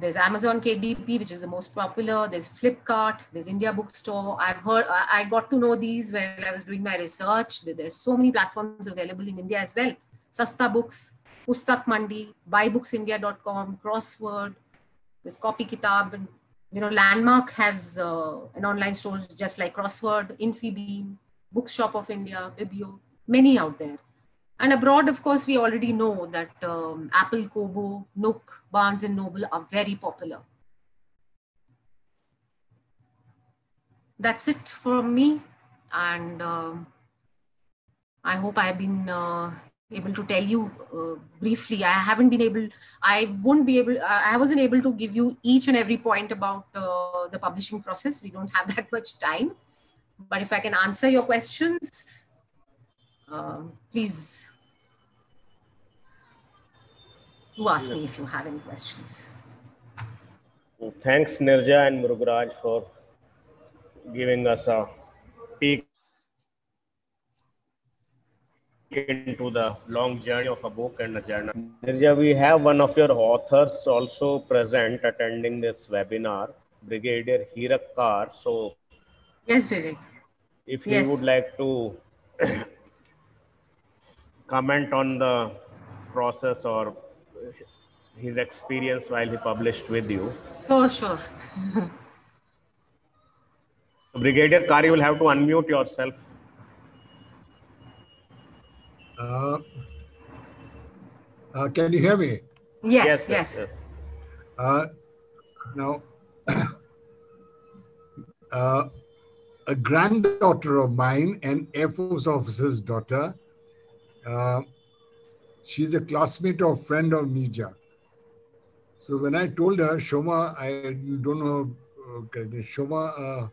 There's Amazon KDP, which is the most popular. There's Flipkart, there's India Bookstore. I got to know these when I was doing my research. There's so many platforms available in India as well. Sasta Books, Pustak Mandi, buybooks.india.com, Crossword, there's Copy Kitab, and you know, Landmark has an online store just like Crossword, Infibeam, Bookshop of India, Biblio, many out there. And abroad, of course, we already know that Apple, Kobo, Nook, Barnes and Noble are very popular. That's it from me. And I hope I've been able to tell you briefly. I wasn't able to give you each and every point about the publishing process. We don't have that much time. But if I can answer your questions, please do ask me if you have any questions. Thanks, Nirja and Murugaraj, for giving us a peek into the long journey of a book and a journal. Nirja, we have one of your authors also present attending this webinar, Brigadier Hirak Kar. So, yes, Vivek. If you would like to comment on the process or his experience while he published with you. Oh, sure. So Brigadier Kar, you will have to unmute yourself. Can you hear me? Yes, yes. Now, a granddaughter of mine, an Air Force officer's daughter, she's a classmate or friend of Nirja. So when I told her, Shoma, I don't know, Shoma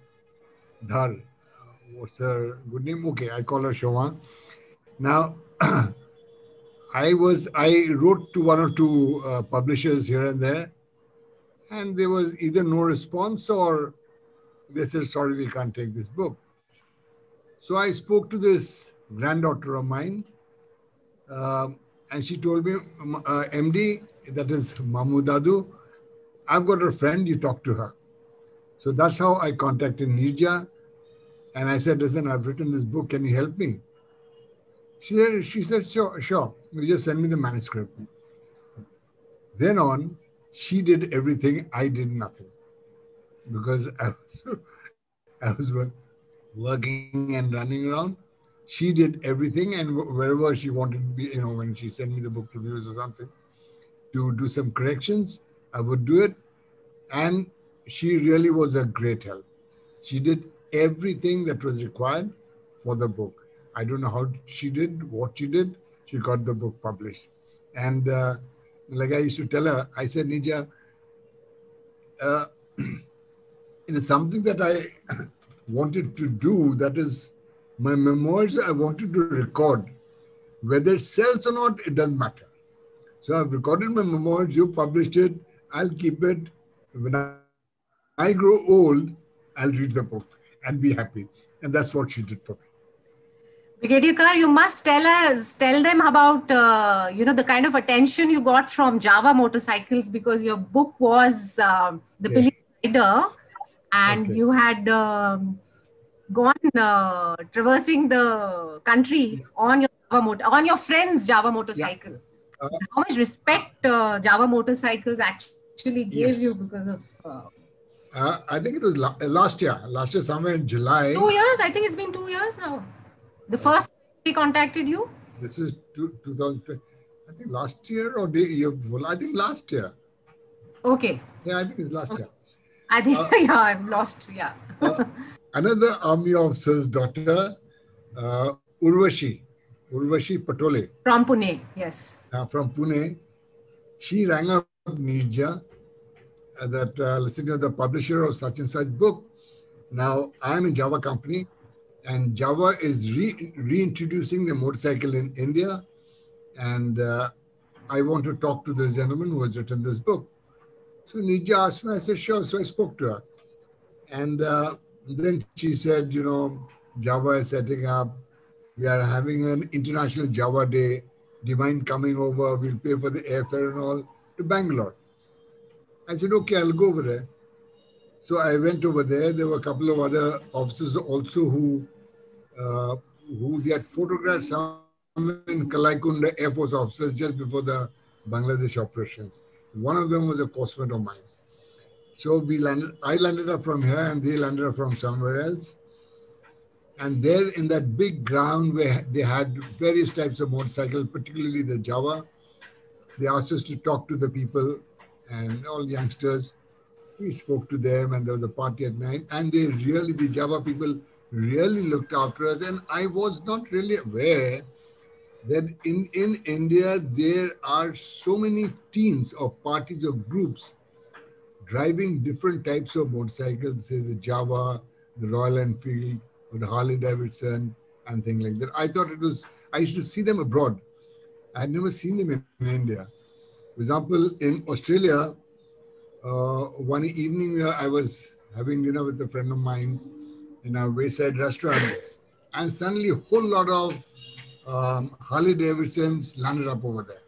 Dhar, what's her good name? Okay, I call her Shoma. Now, I wrote to 1 or 2 publishers here and there, and there was either no response or they said, sorry, we can't take this book. So I spoke to this granddaughter of mine, and she told me, MD, that is Mamu Dadu, I've got a friend, you talk to her. So that's how I contacted Nirja, and I said, listen, I've written this book, can you help me? She said, sure, you just send me the manuscript. Then on, she did everything, I did nothing. Because I was working and running around. She did everything, and wherever she wanted to be, when she sent me the book reviews or something, to do some corrections, I would do it. And she really was a great help. She did everything that was required for the book. I don't know how she did, what she did. She got the book published. And like I used to tell her, I said, Nirja, it is something that I wanted to do, that is my memoirs I wanted to record. Whether it sells or not, it doesn't matter. So I've recorded my memoirs, you published it, I'll keep it. When I grow old, I'll read the book and be happy. And that's what she did for me. Brigadier Kar, you must tell them about, the kind of attention you got from Java Motorcycles, because your book was the Police Rider. and you had gone traversing the country on your friend's Java motorcycle. How much respect Java motorcycles actually gave you because of... I think it was last year somewhere in July. 2 years? I think it's been 2 years now. The first he contacted you? This is 2020. I think last year or the year before. I think last year. Okay. Yeah, I think it's last year. I think, yeah, I've lost, yeah. Another army officer's daughter, Urvashi Patole. From Pune, yes. From Pune. She rang up Nirja that, listen, you're the publisher of such and such book. Now, I'm in Java company, and Java is reintroducing the motorcycle in India. And I want to talk to this gentleman who has written this book. So Nirja asked me, I said, sure. So I spoke to her. And then she said, you know, Java is setting up. We are having an International Java Day. Do you mind coming over? We'll pay for the airfare and all to Bangalore. I said, okay, I'll go over there. So I went over there. There were a couple of other officers also who they had photographed some in Kalaikunda Air Force officers just before the Bangladesh operations. One of them was a coursemate of mine. So I landed up from here and they landed up from somewhere else. And there in that big ground where they had various types of motorcycles, particularly the Java, they asked us to talk to the people and all youngsters. We spoke to them and there was a party at night. And the Java people really looked after us. And I was not really aware that in India, there are so many teams or parties or groups driving different types of motorcycles, say the Java, the Royal Enfield, or the Harley Davidson, and things like that. I thought I used to see them abroad. I had never seen them in India. For example, in Australia, one evening I was having dinner with a friend of mine in a wayside restaurant, and suddenly a whole lot of Harley Davidsons landed up over there.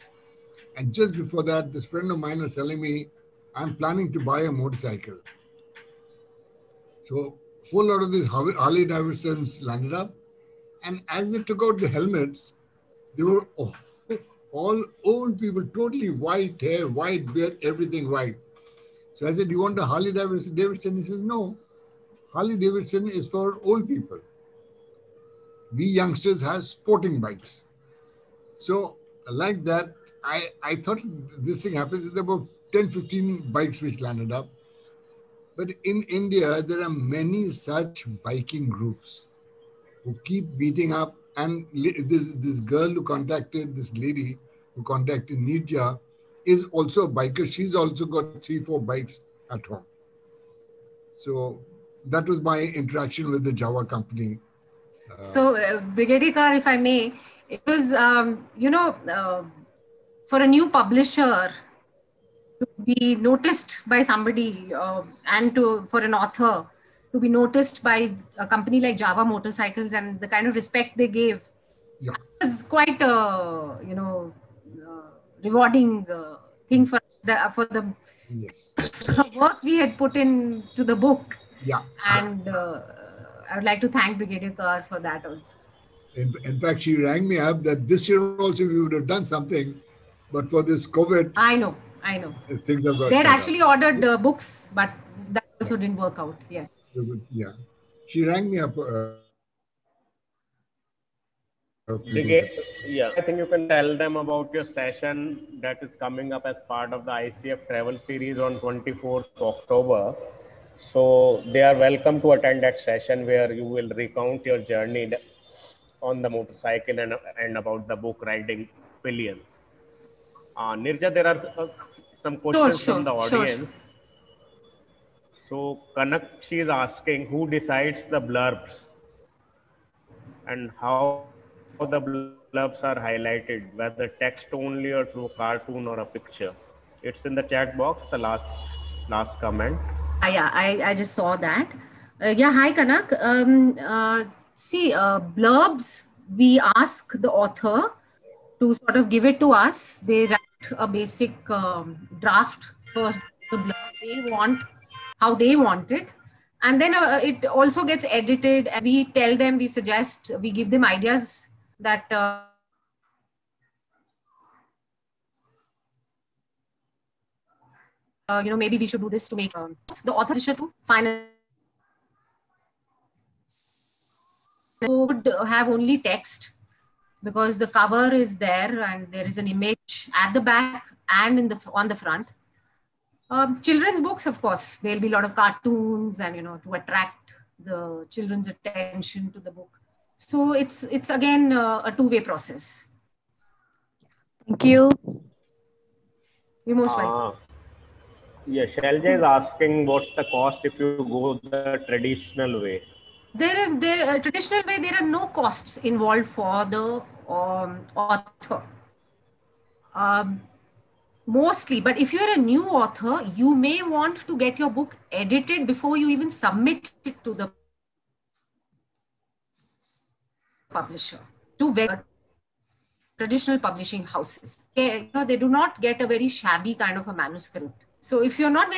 And just before that, this friend of mine was telling me, I'm planning to buy a motorcycle. So a whole lot of these Harley Davidsons landed up. And as they took out the helmets, they were all old people, totally white hair, white beard, everything white. So I said, do you want a Harley Davidson? He says, no, Harley Davidson is for old people. We youngsters have sporting bikes. So like that, I thought this thing happens with about 10, 15 bikes which landed up. But in India, there are many such biking groups who keep beating up. And this girl who contacted, this lady who contacted Nirja is also a biker. She's also got 3-4 bikes at home. So that was my interaction with the Java company. So Brigadier Kar, if I may, it was, for a new publisher to be noticed by somebody and for an author to be noticed by a company like Java Motorcycles and the kind of respect they gave, it was quite a, rewarding thing for the work we had put into the book. Yeah. And I would like to thank Brigadier Kar for that also. In fact, she rang me up that this year also we would have done something, but for this COVID. I know. Things have got. They had actually ordered books, but that also didn't work out. Yes. Yeah. She rang me up. Yeah, I think you can tell them about your session that is coming up as part of the ICF travel series on 24th October. So they are welcome to attend that session where you will recount your journey on the motorcycle and about the book Riding Pillion. Nirja, there are some questions from the audience. So Kanak, she is asking who decides the blurbs and how the blurbs are highlighted, whether text only or through cartoon or a picture. It's in the chat box, the last comment. Yeah, I just saw that. Hi Kanak. Blurbs, we ask the author to sort of give it to us. They write a basic draft for the blurb they want, how they want it. And then it also gets edited, and we tell them, we suggest, we give them ideas that maybe we should do this to make the author to final would have only text, because the cover is there and there is an image at the back and on the front. Children's books, of course, there'll be a lot of cartoons and, to attract the children's attention to the book. So it's again a two-way process. Thank you. You're most welcome. Yeah, Shailja is asking what's the cost if you go the traditional way? Traditional way, there are no costs involved for the author. Mostly, but if you're a new author, you may want to get your book edited before you even submit it to the publisher, to traditional publishing houses. They do not get a very shabby kind of a manuscript. So if you're not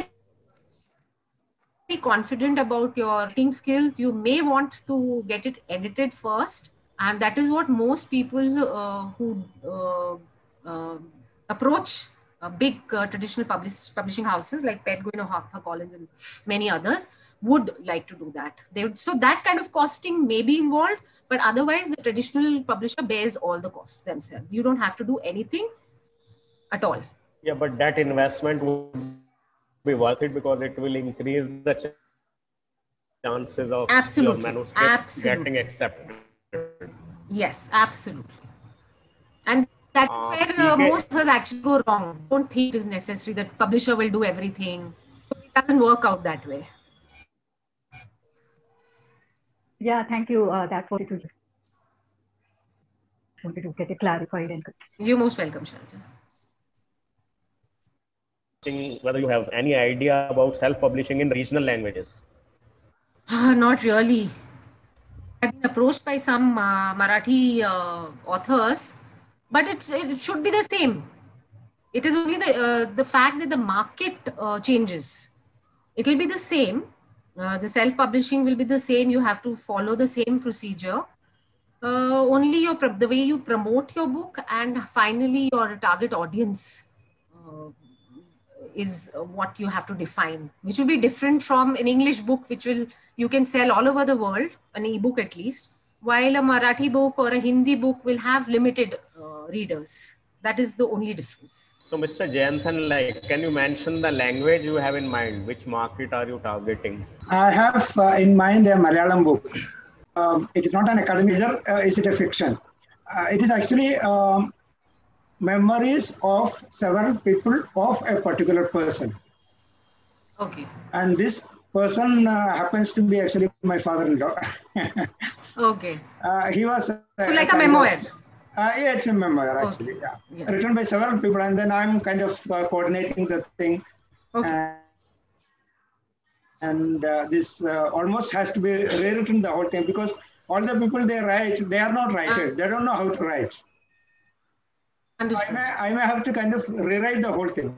very confident about your writing skills, you may want to get it edited first. And that is what most people who approach big traditional publishing houses like Penguin or HarperCollins and many others would like to do that. So that kind of costing may be involved, but otherwise the traditional publisher bears all the costs themselves. You don't have to do anything at all. Yeah, but that investment would be worth it because it will increase the chances of your manuscript getting accepted. Yes, absolutely. And that's where most authors actually go wrong. Don't think it is necessary that publisher will do everything. It doesn't work out that way. Yeah, thank you. That's what it was. Wanted to get it clarified. And you're most welcome, Shailja. Whether you have any idea about self-publishing in regional languages? Not really. I've been approached by some Marathi authors, but it should be the same. It is only the fact that the market changes. It will be the same. The self-publishing will be the same. You have to follow the same procedure. Only the way you promote your book and finally your target audience is what you have to define, which will be different from an English book, which you can sell all over the world, an ebook at least, while a Marathi book or a Hindi book will have limited readers. That is the only difference. So Mr. Jayanthan, can you mention the language you have in mind? Which market are you targeting? I have in mind a Malayalam book. It is not an academic, is it a fiction? It is actually memories of several people of a particular person. Okay. And this person happens to be actually my father-in-law. Okay. He was... so like a memoir? Yeah, it's a memoir actually. Okay. Yeah. Written by several people, and then I'm kind of coordinating the thing. Okay. And this almost has to be rewritten the whole thing, because all the people they write, they are not writers. They don't know how to write. I may have to kind of rewrite the whole thing.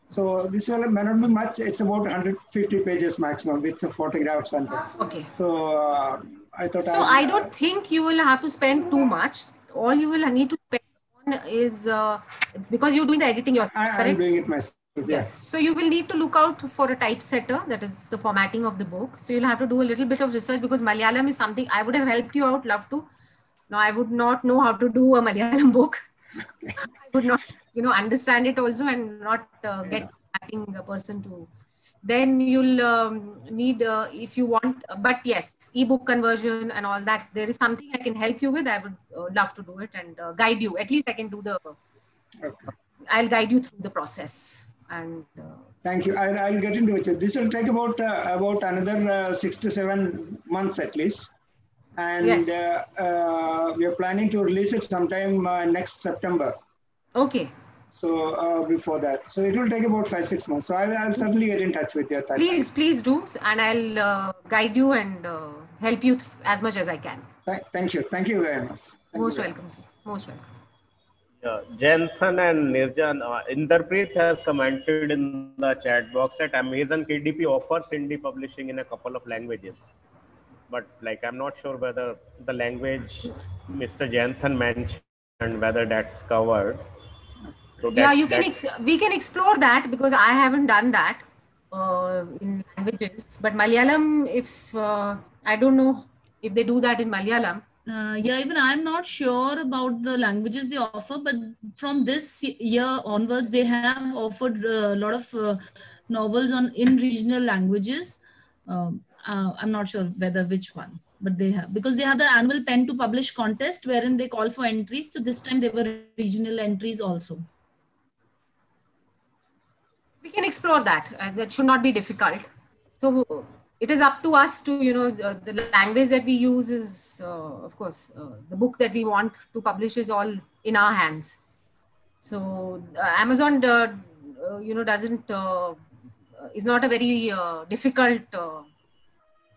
So this may not be much. It's about 150 pages maximum with some photographs and. Okay. So I thought. So I don't think you will have to spend too much. All you will need to spend on is because you're doing the editing yourself. I'm doing it myself. Yes. So you will need to look out for a typesetter, that is the formatting of the book. So you'll have to do a little bit of research, because Malayalam is something I would have helped you out, love to. Now I would not know how to do a Malayalam book. I would not, understand it also, and not get a person to. Then you'll need, if you want, but yes, ebook conversion and all that, there is something I can help you with. I would love to do it and guide you. At least I can do I'll guide you through the process. And thank you. I'll get into it. This will take about another 6 to 7 months at least. And yes. We are planning to release it sometime next September. Okay. So before that, so it will take about 5-6 months. So I'll certainly get in touch with you. Please do, and I'll guide you and help you as much as I can. Thank you very much. Most welcome. Most welcome. Yeah, Janthan and Nirjan, Inderpreet has commented in the chat box that Amazon KDP offers indie publishing in a couple of languages. But like, I'm not sure whether the language Mr. Janthan mentioned, whether that's covered. So yeah, we can explore that, because I haven't done that in languages. But Malayalam, if I don't know if they do that in Malayalam. Yeah, even I'm not sure about the languages they offer, but from this year onwards, they have offered a lot of novels in regional languages. I'm not sure whether which one, but they have, because they have the annual pen to publish contest wherein they call for entries. So this time they were regional entries also. We can explore that. That should not be difficult. So it is up to us to, the language that we use is, of course, the book that we want to publish is all in our hands. So Amazon, is not a very difficult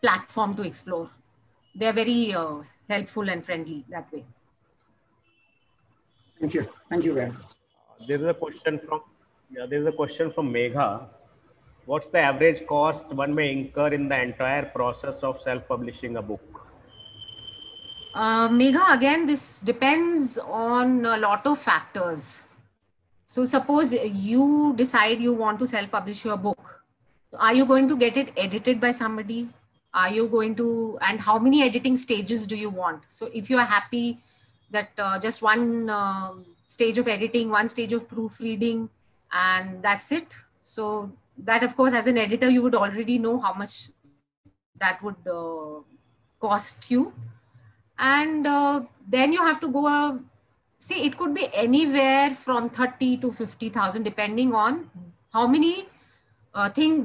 platform to explore. They are very helpful and friendly that way. Thank you. Thank you very much. There is a question from Megha. What's the average cost one may incur in the entire process of self-publishing a book? Megha, again, this depends on a lot of factors. So suppose you decide you want to self-publish your book. Are you going to get it edited by somebody? Are you going to, and how many editing stages do you want? So if you are happy that just one stage of editing, one stage of proofreading, and that's it. So that, of course, as an editor, you would already know how much that would cost you. And then you have to go, see, it could be anywhere from 30 to 50,000, depending on how many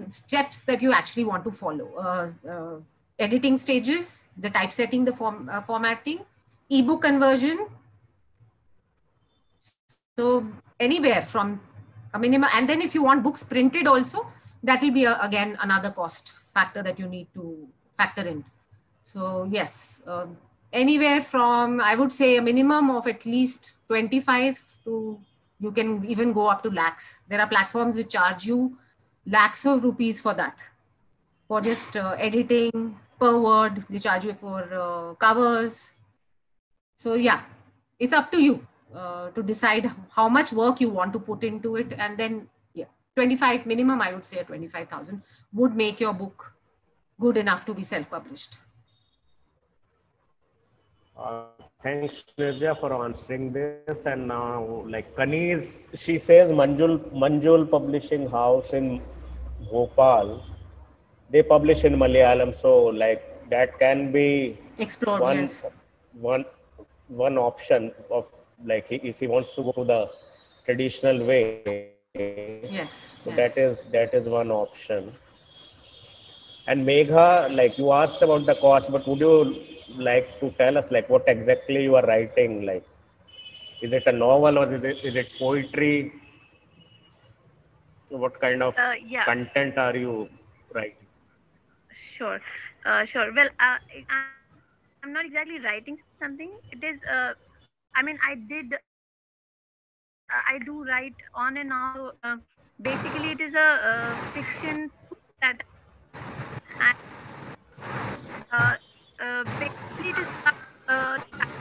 steps that you actually want to follow. Editing stages, the typesetting, the formatting, ebook conversion. So anywhere from a minimum, and then if you want books printed also, that will be again another cost factor that you need to factor in. So yes, anywhere from, I would say, a minimum of at least 25 to, you can even go up to lakhs. There are platforms which charge you lakhs of rupees for that, for just editing per word. They charge you for covers. So yeah, it's up to you to decide how much work you want to put into it. And then, yeah, 25 minimum, I would say 25,000 would make your book good enough to be self-published. Thanks, Nirja, for answering this. And now, like Kaniz, she says Manjul Publishing House in Bhopal, they publish in Malayalam. So like that can be explored. one option of, like, if he wants to go the traditional way. Yes. So yes. That is one option. And Megha, like, you asked about the cost, but would you like to tell us, like, what exactly you are writing? Like, is it a novel or is it poetry? What kind of content are you writing? Sure. Well, I'm not exactly writing something. It is, I mean, I do write on and off. Basically, it is a fiction that, basically it is.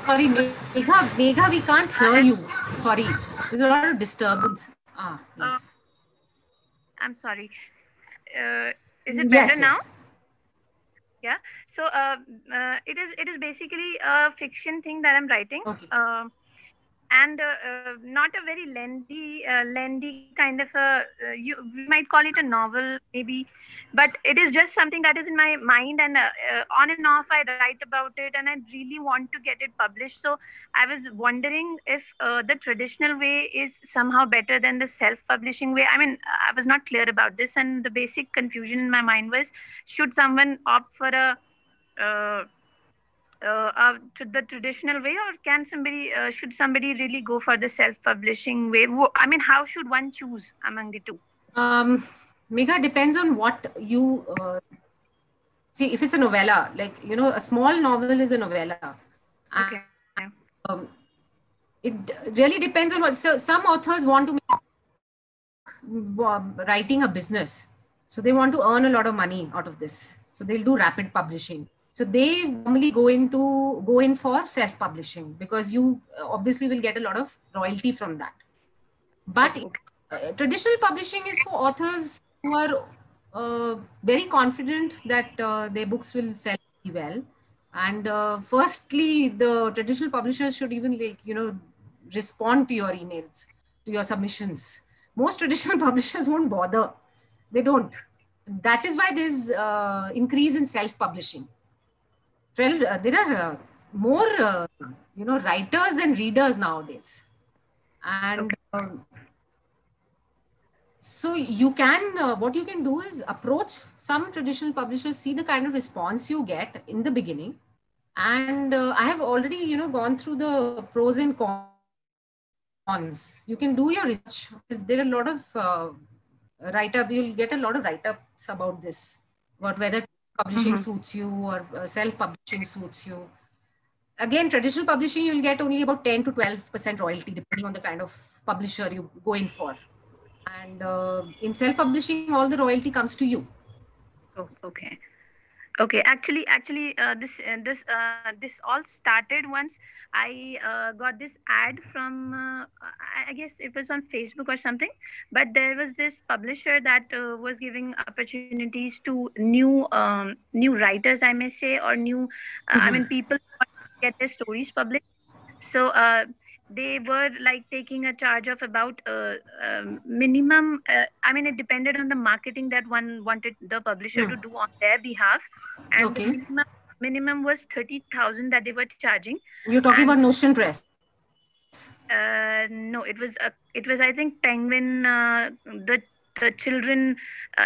Sorry, Megha, we can't hear you. Sorry, there's a lot of disturbance. Yes. I'm sorry. Is it better now? Yes. Yeah. So it is basically a fiction thing that I'm writing. Okay. And not a very lengthy kind of a, you might call it a novel maybe, but it is just something that is in my mind, and on and off I write about it, and I really want to get it published. So I was wondering if the traditional way is somehow better than the self-publishing way. I mean, I was not clear about this, and the basic confusion in my mind was, should someone opt for to the traditional way, or should somebody really go for the self-publishing way? I mean, how should one choose among the two? Megha, depends on what you see. If it's a novella, like, a small novel is a novella. Okay. it really depends on what. So some authors want to make writing a business. So they want to earn a lot of money out of this. So they'll do rapid publishing. So they normally go in for self-publishing, because you obviously will get a lot of royalty from that. But traditional publishing is for authors who are very confident that their books will sell well. And firstly, the traditional publishers should even respond to your emails, to your submissions. Most traditional publishers won't bother. They don't. That is why there's increase in self-publishing. Well, there are more, writers than readers nowadays. And so you can, what you can do is approach some traditional publishers, see the kind of response you get in the beginning. And I have already, gone through the pros and cons. You can do your research. There are a lot of write-up. You'll get a lot of write-ups about this, about whether publishing suits you or self-publishing suits you. Again, traditional publishing, you'll get only about 10 to 12% royalty, depending on the kind of publisher you go in for. And in self-publishing, all the royalty comes to you. Oh, okay. Okay, actually, this all started once I got this ad from, I guess it was on Facebook or something, but there was this publisher that was giving opportunities to new writers, I may say, or new, I mean, people who want to get their stories published. So they were like taking a charge of about minimum, I mean, it depended on the marketing that one wanted the publisher to do on their behalf. And the minimum was 30,000 that they were charging. You're talking about Notion Press? No, it was I think Penguin, the children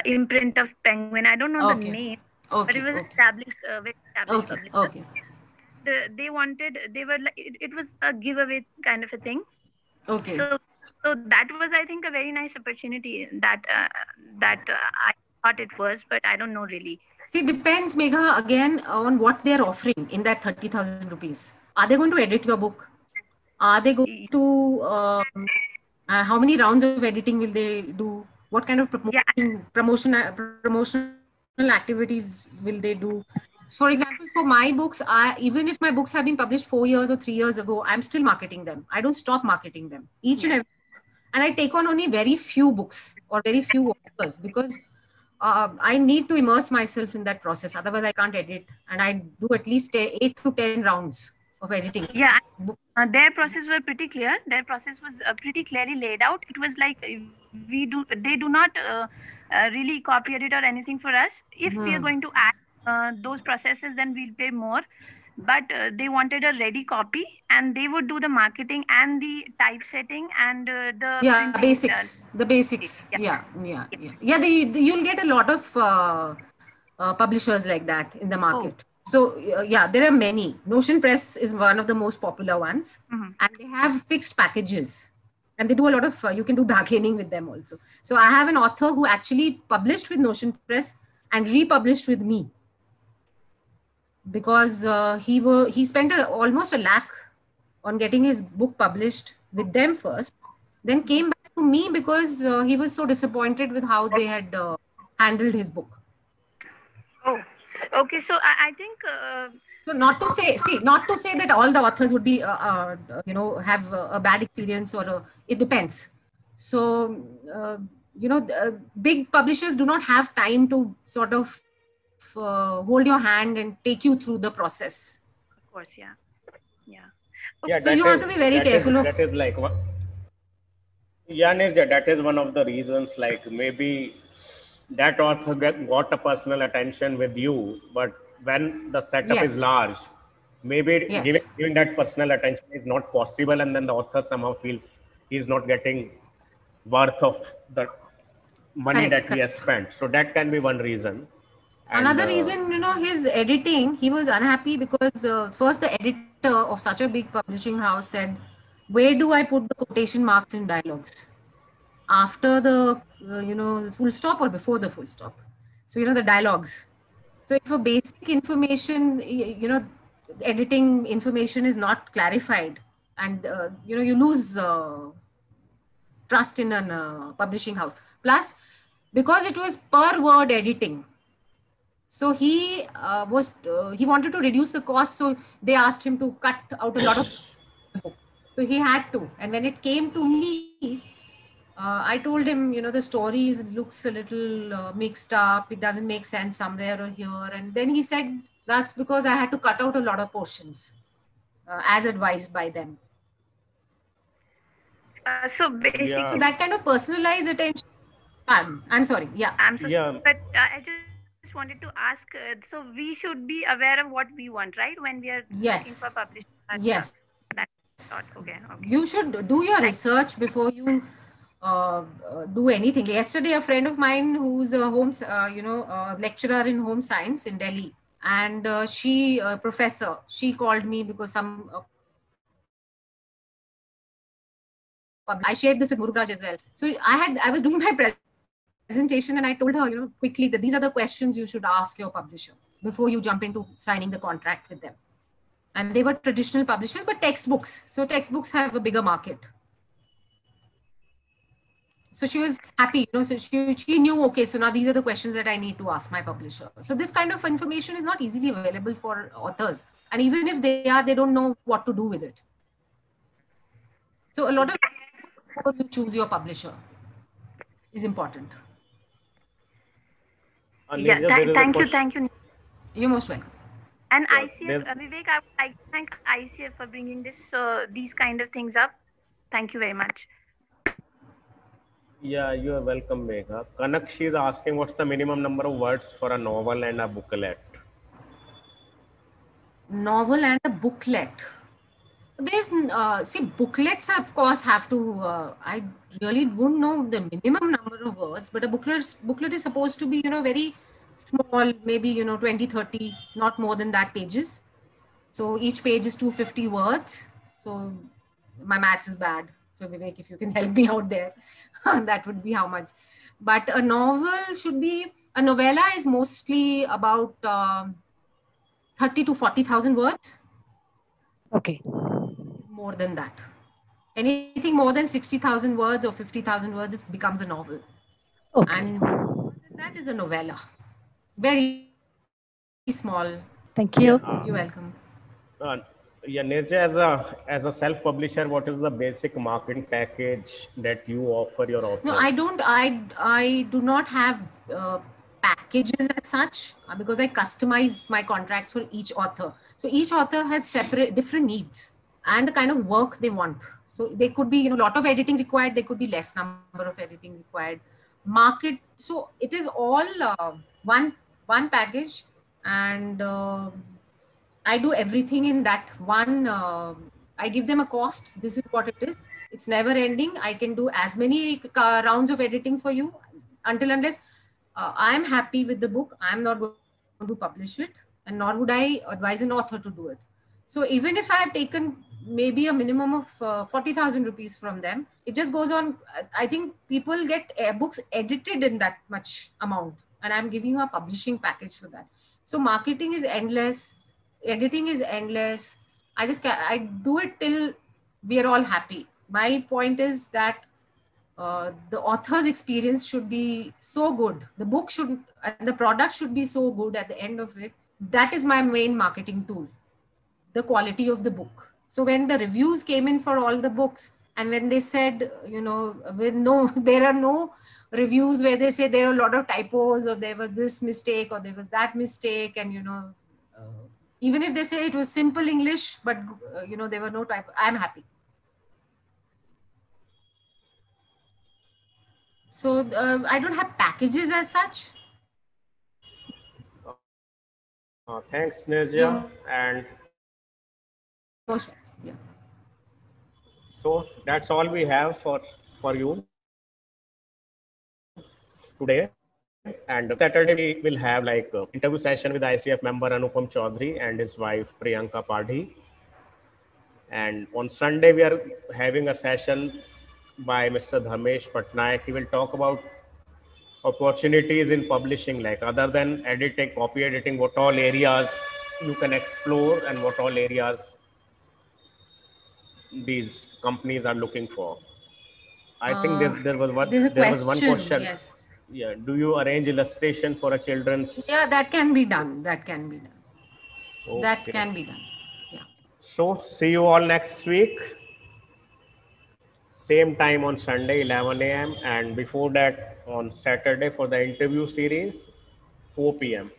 imprint of Penguin. I don't know the name, but it was established, very established publisher. They were like, it was a giveaway kind of a thing. Okay. So that was, I think, a very nice opportunity that I thought it was, but I don't know really. See, depends, Megha, again, on what they're offering in that 30,000 rupees. Are they going to edit your book? Are they going to, how many rounds of editing will they do? What kind of promotional activities will they do? For example, for my books, even if my books have been published 4 years or 3 years ago, I'm still marketing them. I don't stop marketing them, each and every book. And I take on only very few books or very few authors, because I need to immerse myself in that process. Otherwise, I can't edit. And I do at least 8 to 10 rounds of editing. Yeah, their process were pretty clear. Their process was pretty clearly laid out. It was like they do not really copy edit or anything for us. If we are going to add those processes, then we'll pay more. But they wanted a ready copy, and they would do the marketing and the typesetting and the basics. The basics. You'll get a lot of publishers like that in the market. So there are many. Notion Press is one of the most popular ones, and they have fixed packages, and they do a lot of. You can do bargaining with them also. So I have an author who actually published with Notion Press and republished with me, because he spent almost $1 lakh on getting his book published with them first, then came back to me because he was so disappointed with how they had handled his book. Oh, okay. So I think. So not to say that all the authors would be, have a bad experience, or it depends. So, big publishers do not have time to sort of hold your hand and take you through the process. Of course, yeah. So you have to be very careful of. That is like, Nirja, that is one of the reasons. Like maybe that author got a personal attention with you, but when the setup is large, maybe giving that personal attention is not possible, and then the author somehow feels he's not getting worth of the money that he has spent. So that can be one reason. And another reason, his editing, he was unhappy because first the editor of such a big publishing house said, where do I put the quotation marks in dialogues? After the, full stop or before the full stop? So, the dialogues. So if a basic information, editing information is not clarified, and you lose trust in a publishing house. Plus, because it was per word editing, so he wanted to reduce the cost, so they asked him to cut out a lot of book. So he had to. And when it came to me, I told him, the story looks a little mixed up. It doesn't make sense somewhere or here. And then he said, that's because I had to cut out a lot of portions as advised by them. So basically, so that kind of personalized attention. I'm sorry. Yeah. I'm so sorry, but I just wanted to ask. So we should be aware of what we want, right? When we are looking for publishing. Yes. Okay. You should do your research before you do anything. Yesterday, a friend of mine who's a lecturer in home science in Delhi, and she, professor, she called me because I shared this with Murugraj as well. So I was doing my presentation and I told her, quickly that these are the questions you should ask your publisher before you jump into signing the contract with them. And they were traditional publishers, but textbooks. So textbooks have a bigger market. So she was happy, so she knew, okay, so now these are the questions that I need to ask my publisher. So this kind of information is not easily available for authors. And even if they are, they don't know what to do with it. So a lot of before you choose your publisher is important. Thank you. You're most welcome. And ICF, Vivek, I would like to thank ICF for bringing these kind of things up. Thank you very much. Yeah, you are welcome, Megha. Kanakshi is asking what's the minimum number of words for a novel and a booklet? Novel and a booklet. There's, see, booklets, of course, have to, I really wouldn't know the minimum number of words, but a booklet is supposed to be, very small, maybe, 20, 30, not more than that pages. So each page is 250 words. So my maths is bad. So Vivek, if you can help me out there, that would be how much. But a novel should be, a novella is mostly about 30 to 40,000 words. Okay. More than that. Anything more than 60,000 words or 50,000 words becomes a novel. Okay. And that is a novella. Very small. Thank you. You're welcome. Yeah, Nirja, as a self-publisher, what is the basic marketing package that you offer your authors? No, I don't. I do not have packages as such because I customize my contracts for each author. So each author has different needs and the kind of work they want. So they could be, a lot of editing required. There could be less number of editing required. Market. So it is all one package, and I do everything in that one. I give them a cost. This is what it is. It's never ending. I can do as many rounds of editing for you unless I am happy with the book. I am not going to publish it, and nor would I advise an author to do it. So even if I have taken maybe a minimum of 40,000 rupees from them, it just goes on. I think people get books edited in that much amount, and I'm giving you a publishing package for that. So marketing is endless. Editing is endless. I do it till we are all happy. My point is that the author's experience should be so good. The book should, and the product should be so good at the end of it. That is my main marketing tool, the quality of the book. So when the reviews came in for all the books, and when they said, there are no reviews where they say there are a lot of typos, or there was this mistake, or there was that mistake, and even if they say it was simple English, but there were no typos, I'm happy. So I don't have packages as such. Thanks, Nirja. And yeah. So that's all we have for you today. And Saturday we will have interview session with ICF member Anupam Chaudhary and his wife Priyanka Padhi. And on Sunday we are having a session by Mr. Dharmesh Patnaik. He will talk about opportunities in publishing, other than editing, copy editing, what all areas you can explore and what all areas these companies are looking for? I think there was one. There's a There was one question. Yes. Yeah. Do you arrange illustration for a children's? Yeah, that can be done. That can be done. Okay. That can be done. Yeah. So see you all next week. Same time on Sunday, 11 a.m. and before that on Saturday for the interview series, 4 p.m.